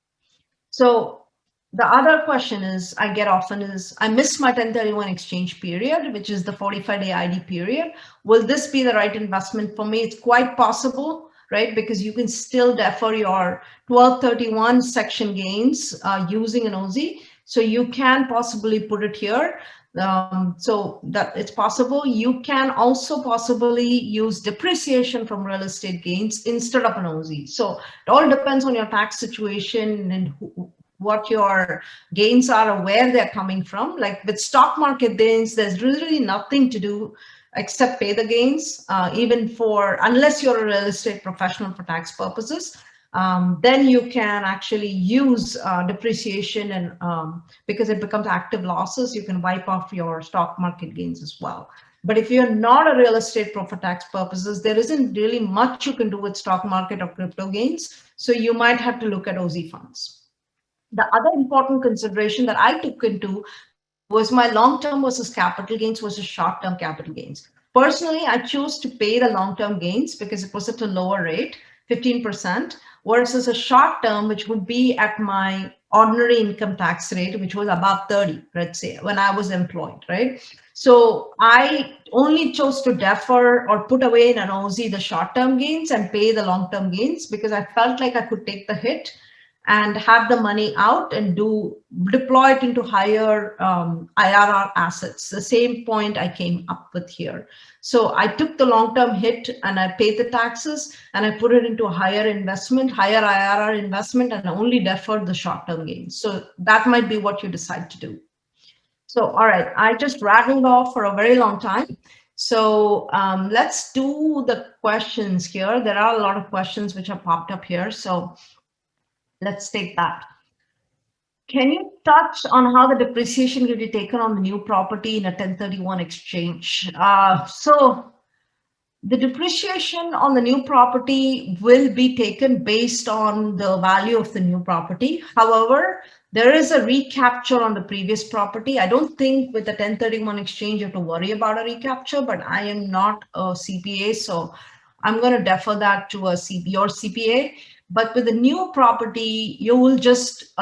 Speaker 2: So the other question is I get often is, I missed my 1031 exchange period, which is the 45-day ID period. Will this be the right investment for me? It's quite possible, right? Because you can still defer your 1231 section gains using an Aussie. So you can possibly put it here. So that it's possible. You can also possibly use depreciation from real estate gains instead of an Aussie. So it all depends on your tax situation and what your gains are or where they're coming from. Like with stock market gains, there's really nothing to do except pay the gains, even for, unless you're a real estate professional for tax purposes. Then you can actually use depreciation, and because it becomes active losses, you can wipe off your stock market gains as well. But if you're not a real estate pro for tax purposes, there isn't really much you can do with stock market or crypto gains. So you might have to look at Aussie funds. The other important consideration that I took into was my long-term versus capital gains versus short-term capital gains. Personally, I chose to pay the long-term gains because it was at a lower rate, 15%, versus a short-term, which would be at my ordinary income tax rate, which was about 30, let's say, when I was employed, right? So I only chose to defer or put away in an Aussie the short-term gains and pay the long-term gains because I felt like I could take the hit and have the money out and deploy it into higher IRR assets. The same point I came up with here. So I took the long-term hit and I paid the taxes and I put it into a higher investment, higher IRR investment, and I only deferred the short-term gains. So that might be what you decide to do. So, all right, I just rattled off for a very long time. So let's do the questions here. There are a lot of questions which have popped up here. So let's take that. Can you touch on how the depreciation will be taken on the new property in a 1031 exchange? So the depreciation on the new property will be taken based on the value of the new property. However, there is a recapture on the previous property. I don't think with the 1031 exchange you have to worry about a recapture, but I am not a CPA, so I'm going to defer that to your CPA. But with the new property, you will just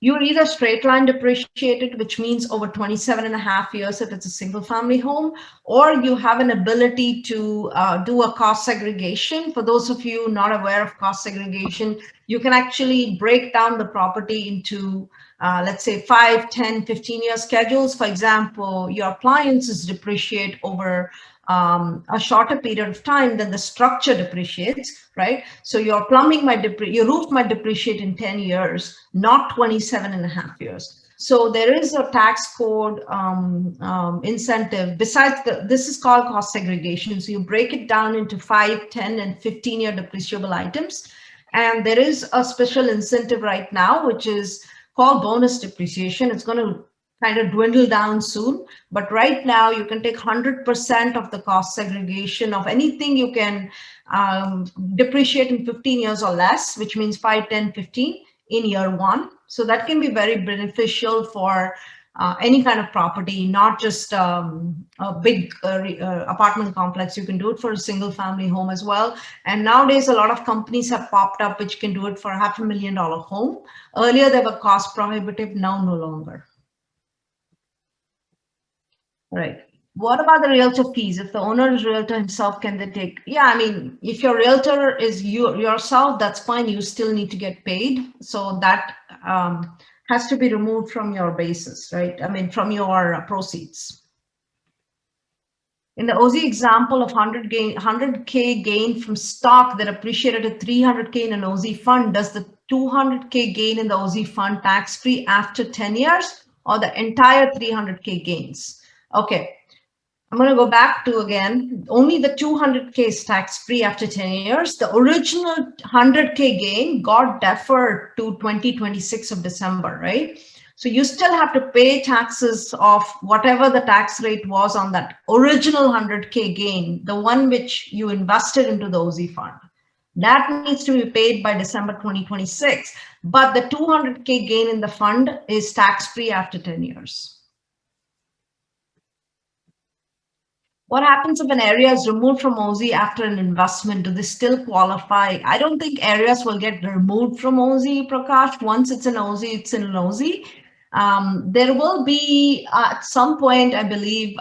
Speaker 2: you'll either straight line depreciate it, which means over 27 and a half years if it's a single family home, or you have an ability to do a cost segregation. For those of you not aware of cost segregation, you can actually break down the property into, let's say, 5, 10, 15-year schedules. For example, your appliances depreciate over a shorter period of time than the structure depreciates, right? So your plumbing your roof might depreciate in 10 years, not 27 and a half years. So there is a tax code incentive. Besides, this is called cost segregation. So you break it down into 5, 10, and 15-year depreciable items. And there is a special incentive right now, which is called bonus depreciation. It's going to kind of dwindle down soon. But right now you can take 100% of the cost segregation of anything you can depreciate in 15 years or less, which means 5, 10, 15 in year one. So that can be very beneficial for any kind of property, not just a big apartment complex. You can do it for a single family home as well. And nowadays, a lot of companies have popped up which can do it for a $500,000 home. Earlier, they were cost prohibitive, now no longer. Right. What about the realtor fees? If the owner is realtor himself, can they take? Yeah, I mean, if your realtor is yourself, that's fine. You still need to get paid. So that has to be removed from your basis, right? I mean, from your proceeds. In the Aussie example of 100K gain from stock that appreciated to 300K in an Aussie fund, does the 200K gain in the Aussie fund tax-free after 10 years or the entire 300K gains? Okay, I'm going to go back to again, only the 200K is tax-free after 10 years. The original 100K gain got deferred to 2026 of December, right? So you still have to pay taxes of whatever the tax rate was on that original 100K gain, the one which you invested into the Aussie fund. That needs to be paid by December 2026. But the 200K gain in the fund is tax-free after 10 years. What happens if an area is removed from Aussie after an investment? Do they still qualify? I don't think areas will get removed from Aussie, Prakash. Once it's in Aussie, it's in Aussie. There will be at some point, I believe,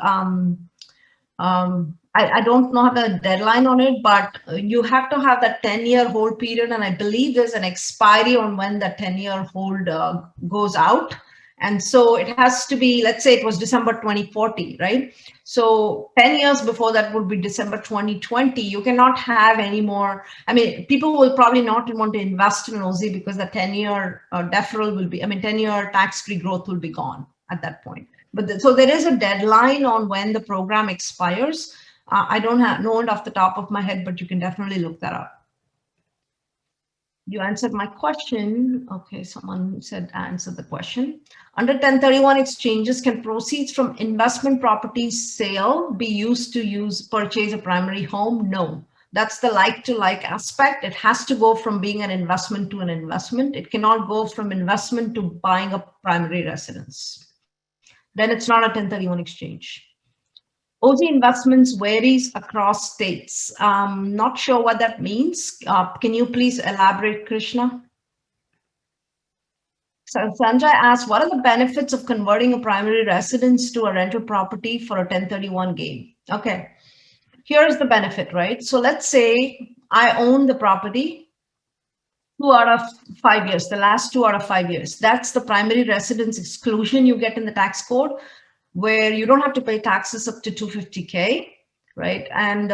Speaker 2: I don't know the deadline on it, but you have to have that 10-year hold period. And I believe there's an expiry on when the 10-year hold goes out. And so it has to be, let's say it was December 2040, right? So 10 years before that would be December 2020. You cannot have any more. I mean, people will probably not want to invest in Aussie because the 10-year deferral will be, 10-year tax-free growth will be gone at that point. But so there is a deadline on when the program expires. I don't know it off the top of my head, but you can definitely look that up. You answered my question. Okay, someone said answer the question. Under 1031 exchanges, can proceeds from investment properties sale be used to purchase a primary home? No, that's the like-to-like aspect. It has to go from being an investment to an investment. It cannot go from investment to buying a primary residence. Then it's not a 1031 exchange. Aussie investments varies across states. Not sure what that means. Can you please elaborate, Krishna? So Sanjay asked, what are the benefits of converting a primary residence to a rental property for a 1031 gain? Okay, here's the benefit, right? So let's say I own the property 2 out of 5 years, the last 2 out of 5 years. That's the primary residence exclusion you get in the tax code, where you don't have to pay taxes up to 250K, right? And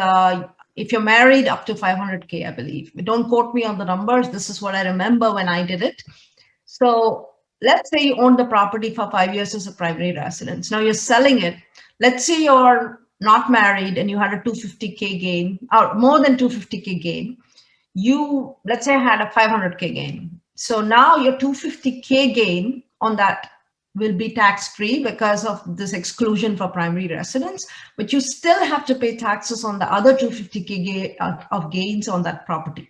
Speaker 2: if you're married, up to 500K, I believe. But don't quote me on the numbers. This is what I remember when I did it. So let's say you own the property for 5 years as a primary residence. Now you're selling it. Let's say you're not married and you had a 250K gain, or more than 250K gain. You, let's say, had a 500K gain. So now your 250K gain on that will be tax-free because of this exclusion for primary residence, but you still have to pay taxes on the other 250K of gains on that property.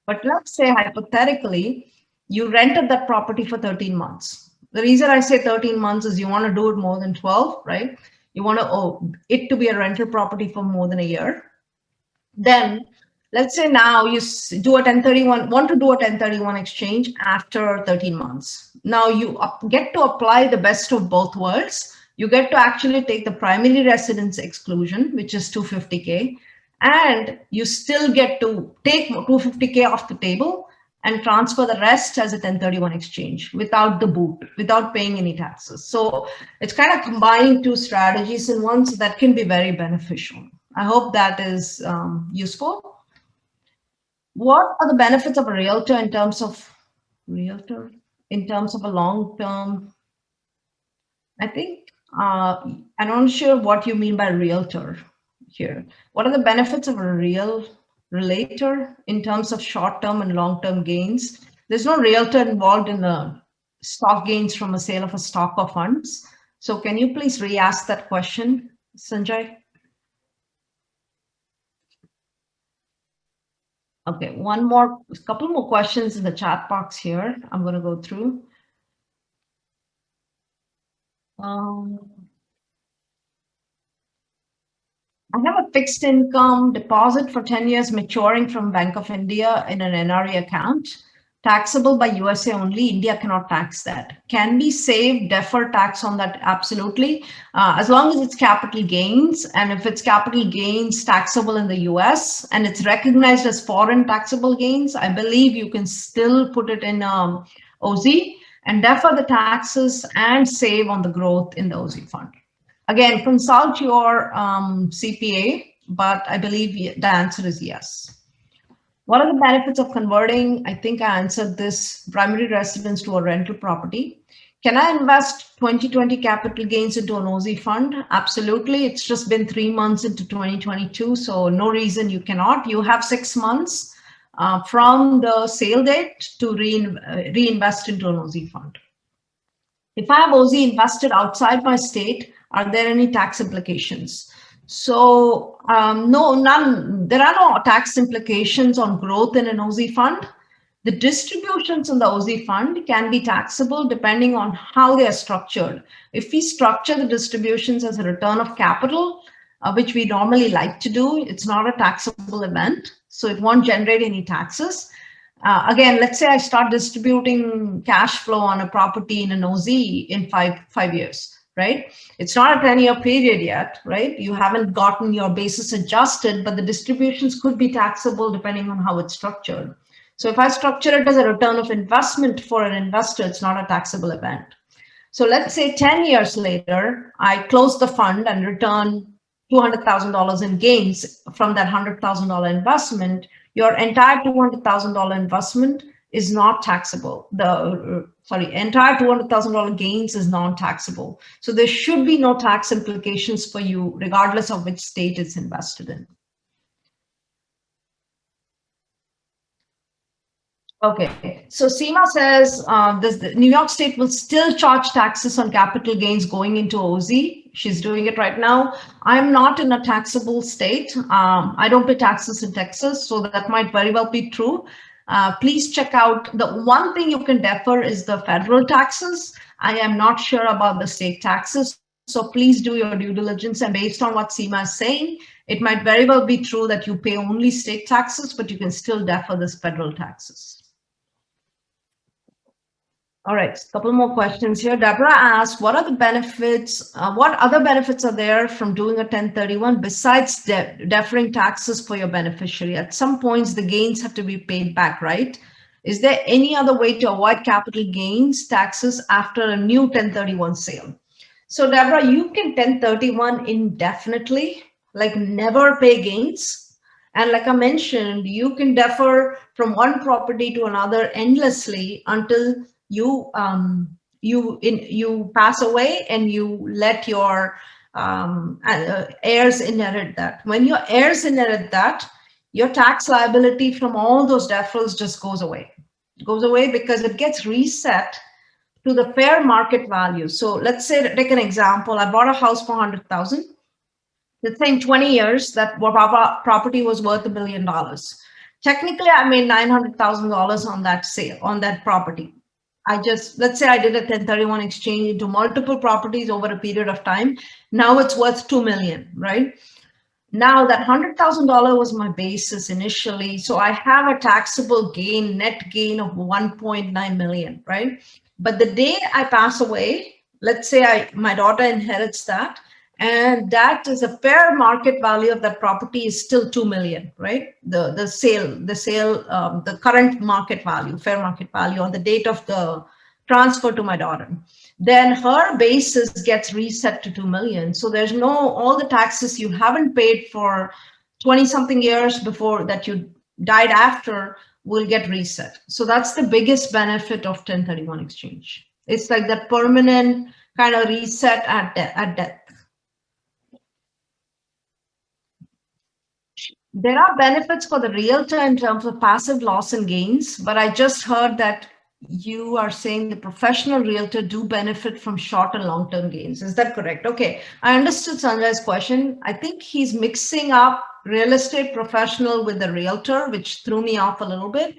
Speaker 2: But let's say hypothetically, you rented that property for 13 months. The reason I say 13 months is you want to do it more than 12, right? You want it to be a rental property for more than a year. Then let's say now you do a 1031, want to do a 1031 exchange after 13 months. Now you get to apply the best of both worlds. You get to actually take the primary residence exclusion, which is 250K, and you still get to take 250K off the table and transfer the rest as a 1031 exchange without the boot, without paying any taxes. So it's kind of combining two strategies in one, so that can be very beneficial. I hope that is useful. What are the benefits of a realtor in terms of a long-term? I think I'm not sure what you mean by realtor here. What are the benefits of a relator in terms of short-term and long-term gains? There's no realtor involved in the stock gains from a sale of a stock or funds. So can you please re-ask that question, Sanjay? Okay, a couple more questions in the chat box here. I'm going to go through. I have a fixed income deposit for 10 years maturing from Bank of India in an NRE account, taxable by USA only. India cannot tax that. Can we save deferred tax on that? Absolutely. As long as it's capital gains, and if it's capital gains taxable in the US and it's recognized as foreign taxable gains, I believe you can still put it in Aussie and defer the taxes and save on the growth in the Aussie fund. Again, consult your CPA, but I believe the answer is yes. What are the benefits of converting? I think I answered this, primary residence to a rental property. Can I invest 2020 capital gains into an Aussie fund? Absolutely. It's just been 3 months into 2022, so no reason you cannot. You have 6 months from the sale date to reinvest into an Aussie fund. If I have Aussie invested outside my state, are there any tax implications? So there are no tax implications on growth in an Aussie fund. The distributions in the Aussie fund can be taxable depending on how they are structured. If we structure the distributions as a return of capital, which we normally like to do, it's not a taxable event, so it won't generate any taxes. Again, let's say I start distributing cash flow on a property in an Aussie in five years, right? It's not a 10-year period yet, right? You haven't gotten your basis adjusted, but the distributions could be taxable depending on how it's structured. So if I structure it as a return of investment for an investor, it's not a taxable event. So let's say 10 years later, I close the fund and return $200,000 in gains from that $100,000 investment. Your entire $200,000 investment is not taxable. Entire $200,000 gains is non-taxable. So there should be no tax implications for you, regardless of which state it's invested in. Okay, so SEMA says New York State will still charge taxes on capital gains going into Aussie. She's doing it right now. I'm not in a taxable state. I don't pay taxes in Texas, so that might very well be true. Please check out, the one thing you can defer is the federal taxes. I am not sure about the state taxes, so please do your due diligence, and based on what SEMA is saying, it might very well be true that you pay only state taxes, but you can still defer this federal taxes. All right, a couple more questions here. Deborah asked, what are the benefits? What other benefits are there from doing a 1031 besides deferring taxes for your beneficiary? At some points, the gains have to be paid back, right? Is there any other way to avoid capital gains taxes after a new 1031 sale? So Deborah, you can 1031 indefinitely, like never pay gains. And like I mentioned, you can defer from one property to another endlessly until you pass away and you let your heirs inherit that. When your heirs inherit that, your tax liability from all those deferrals just goes away. It goes away because it gets reset to the fair market value. So let's say, take an example. I bought a house for 100,000. Let's say in 20 years, that property was worth $1 billion. Technically, I made $900,000 on that sale, on that property. Let's say I did a 1031 exchange into multiple properties over a period of time. Now it's worth 2 million, right? Now that $100,000 was my basis initially. So I have a taxable gain, net gain of 1.9 million, right? But the day I pass away, let's say my daughter inherits that, and that is a fair market value of that property is still 2 million, right? The current market value, fair market value on the date of the transfer to my daughter. Then her basis gets reset to 2 million. So there's all the taxes you haven't paid for 20 something years before that you died after will get reset. So that's the biggest benefit of 1031 exchange. It's like that permanent kind of reset at death. There are benefits for the realtor in terms of passive loss and gains, but I just heard that you are saying the professional realtor do benefit from short and long-term gains. Is that correct? Okay, I understood Sanjay's question. I think he's mixing up real estate professional with the realtor, which threw me off a little bit.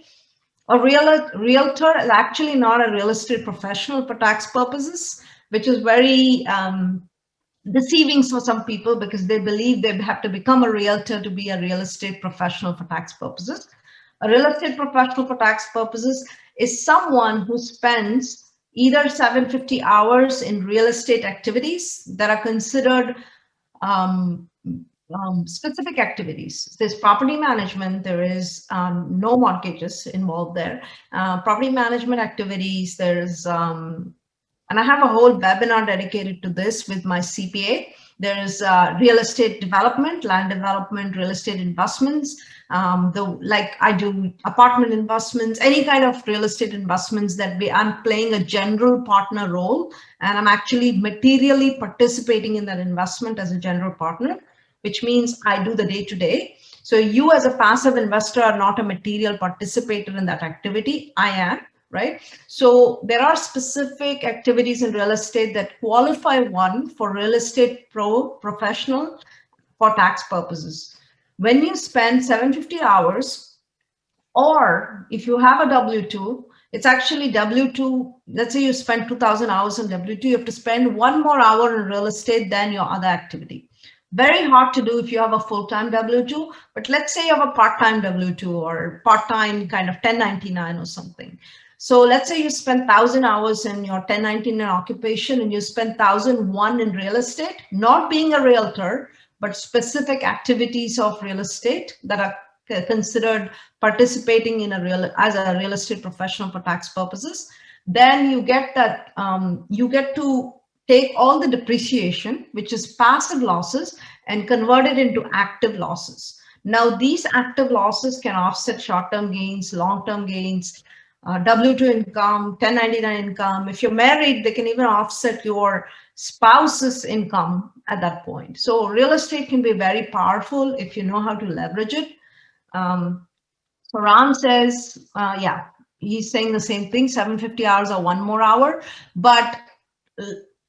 Speaker 2: A realtor is actually not a real estate professional for tax purposes, which is very deceiving for some people because they believe they have to become a realtor to be a real estate professional for tax purposes. A real estate professional for tax purposes is someone who spends either 750 hours in real estate activities that are considered specific activities. There's property management, there is no mortgages involved there. Property management activities, there's and I have a whole webinar dedicated to this with my CPA. There's real estate development, land development, real estate investments. Like I do apartment investments, any kind of real estate investments that I'm playing a general partner role, and I'm actually materially participating in that investment as a general partner, which means I do the day-to-day. So you as a passive investor are not a material participator in that activity. I am. Right? So there are specific activities in real estate that qualify one for real estate professional for tax purposes. When you spend 750 hours, or if you have a W-2, it's actually W-2. Let's say you spend 2,000 hours on W-2, you have to spend 1 more hour in real estate than your other activity. Very hard to do if you have a full-time W-2, but let's say you have a part-time W-2 or part-time kind of 1099 or something. So let's say you spend 1,000 hours in your 1099 occupation and you spend 1,001 in real estate, not being a realtor, but specific activities of real estate that are considered participating in as a real estate professional for tax purposes. Then you get that you get to take all the depreciation, which is passive losses, and convert it into active losses. Now, these active losses can offset short-term gains, long-term gains, W-2 income, 1099 income. If you're married, they can even offset your spouse's income at that point. So real estate can be very powerful if you know how to leverage it. So Ram says, yeah, he's saying the same thing, 750 hours or 1 more hour, but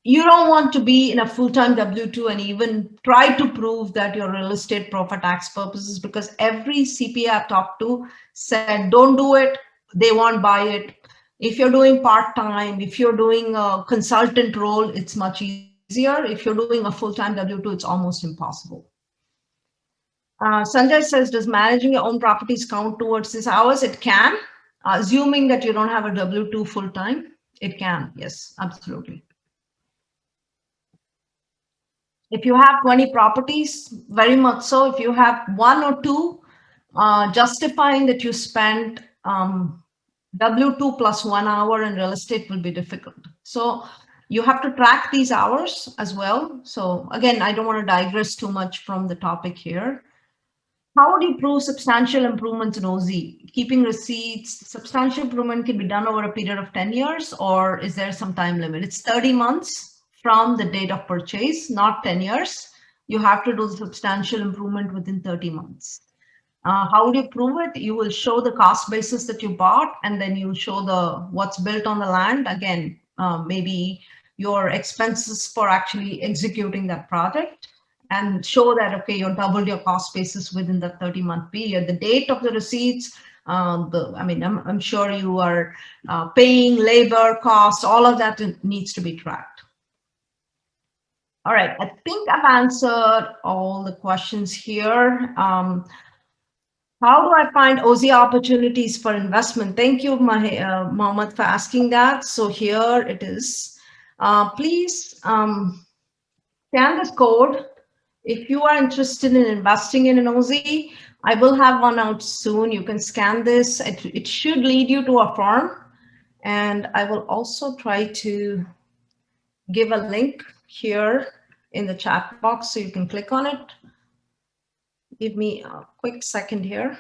Speaker 2: you don't want to be in a full-time W-2 and even try to prove that you're real estate pro for tax purposes, because every CPA I've talked to said, don't do it. They won't buy it. If you're doing part-time, if you're doing a consultant role, it's much easier. If you're doing a full-time W-2, it's almost impossible. Sanjay says, does managing your own properties count towards these hours? It can, assuming that you don't have a W-2 full-time. It can, yes, absolutely. If you have 20 properties, very much so. If you have 1 or 2, justifying that you spent W-2 plus 1 hour in real estate will be difficult. So you have to track these hours as well. So again, I don't want to digress too much from the topic here. How would you prove substantial improvements in Aussie? Keeping receipts, substantial improvement can be done over a period of 10 years, or is there some time limit? It's 30 months from the date of purchase, not 10 years. You have to do the substantial improvement within 30 months. How would you prove it? You will show the cost basis that you bought, and then you show the what's built on the land. Again, maybe your expenses for actually executing that project, and show that, okay, you doubled your cost basis within the 30-month period. The date of the receipts, I'm sure you are paying labor costs, all of that needs to be tracked. All right, I think I've answered all the questions here. How do I find Aussie opportunities for investment? Thank you, Mohammed, for asking that. So here it is. Please scan this code. If you are interested in investing in an Aussie, I will have one out soon. You can scan this. It should lead you to a firm. And I will also try to give a link here in the chat box so you can click on it. Give me a quick second here.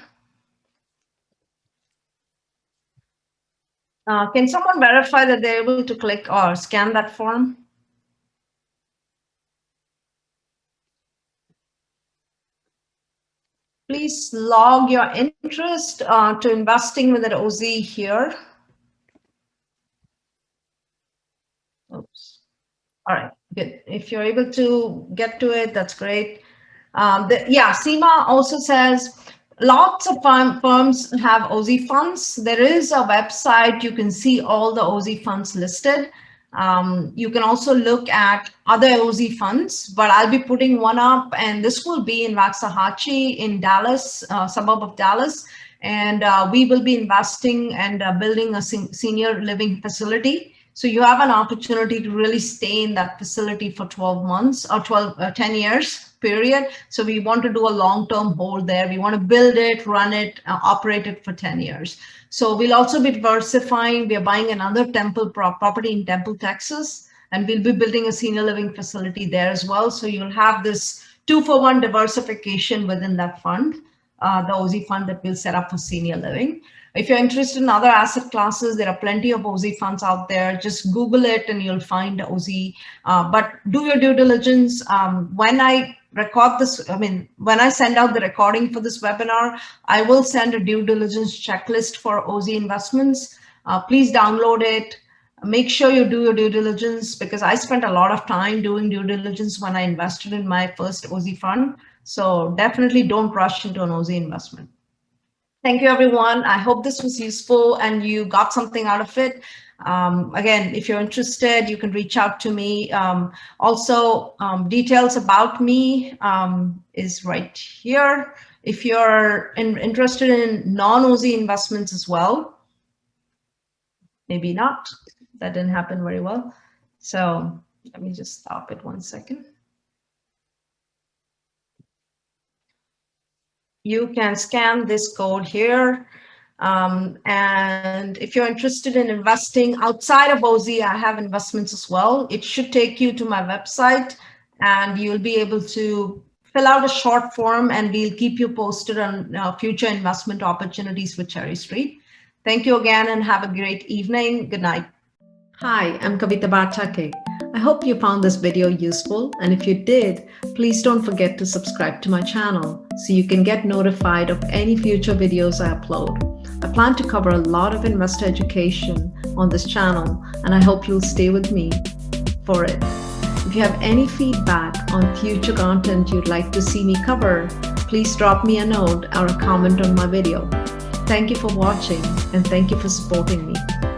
Speaker 2: Can someone verify that they're able to click or scan that form? Please log your interest to investing with an Aussie here. Oops. All right, good. If you're able to get to it, that's great. Yeah, Seema also says lots of firms have Aussie funds. There is a website, you can see all the Aussie funds listed. You can also look at other Aussie funds, but I'll be putting one up, and this will be in Waxahachie in Dallas, suburb of Dallas. And we will be investing and building a senior living facility. So you have an opportunity to really stay in that facility for 12 months or 10 years period. So we want to do a long-term hold there. We want to build it, run it, operate it for 10 years. So we'll also be diversifying. We are buying another Temple property in Temple, Texas, and we'll be building a senior living facility there as well. So you'll have this 2-for-1 diversification within that fund, the Aussie fund that we'll set up for senior living. If you're interested in other asset classes, there are plenty of Aussie funds out there. Just Google it and you'll find Aussie. But do your due diligence. When I record this, when I send out the recording for this webinar, I will send a due diligence checklist for Aussie investments. Please download it. Make sure you do your due diligence, because I spent a lot of time doing due diligence when I invested in my first Aussie fund. So definitely don't rush into an Aussie investment. Thank you, everyone. I hope this was useful and you got something out of it. Again, if you're interested, you can reach out to me. Also, details about me is right here. If you're interested in non-Aussie investments as well, maybe not. That didn't happen very well. So let me just stop it 1 second. You can scan this code here. And if you're interested in investing outside of Aussie, I have investments as well. It should take you to my website and you'll be able to fill out a short form and we'll keep you posted on future investment opportunities with Cherry Street. Thank you again and have a great evening. Good night. Hi, I'm Kavita Bartake. I hope you found this video useful, and if you did, please don't forget to subscribe to my channel so you can get notified of any future videos I upload. I plan to cover a lot of investor education on this channel, and I hope you'll stay with me for it. If you have any feedback on future content you'd like to see me cover, please drop me a note or a comment on my video. Thank you for watching, and thank you for supporting me.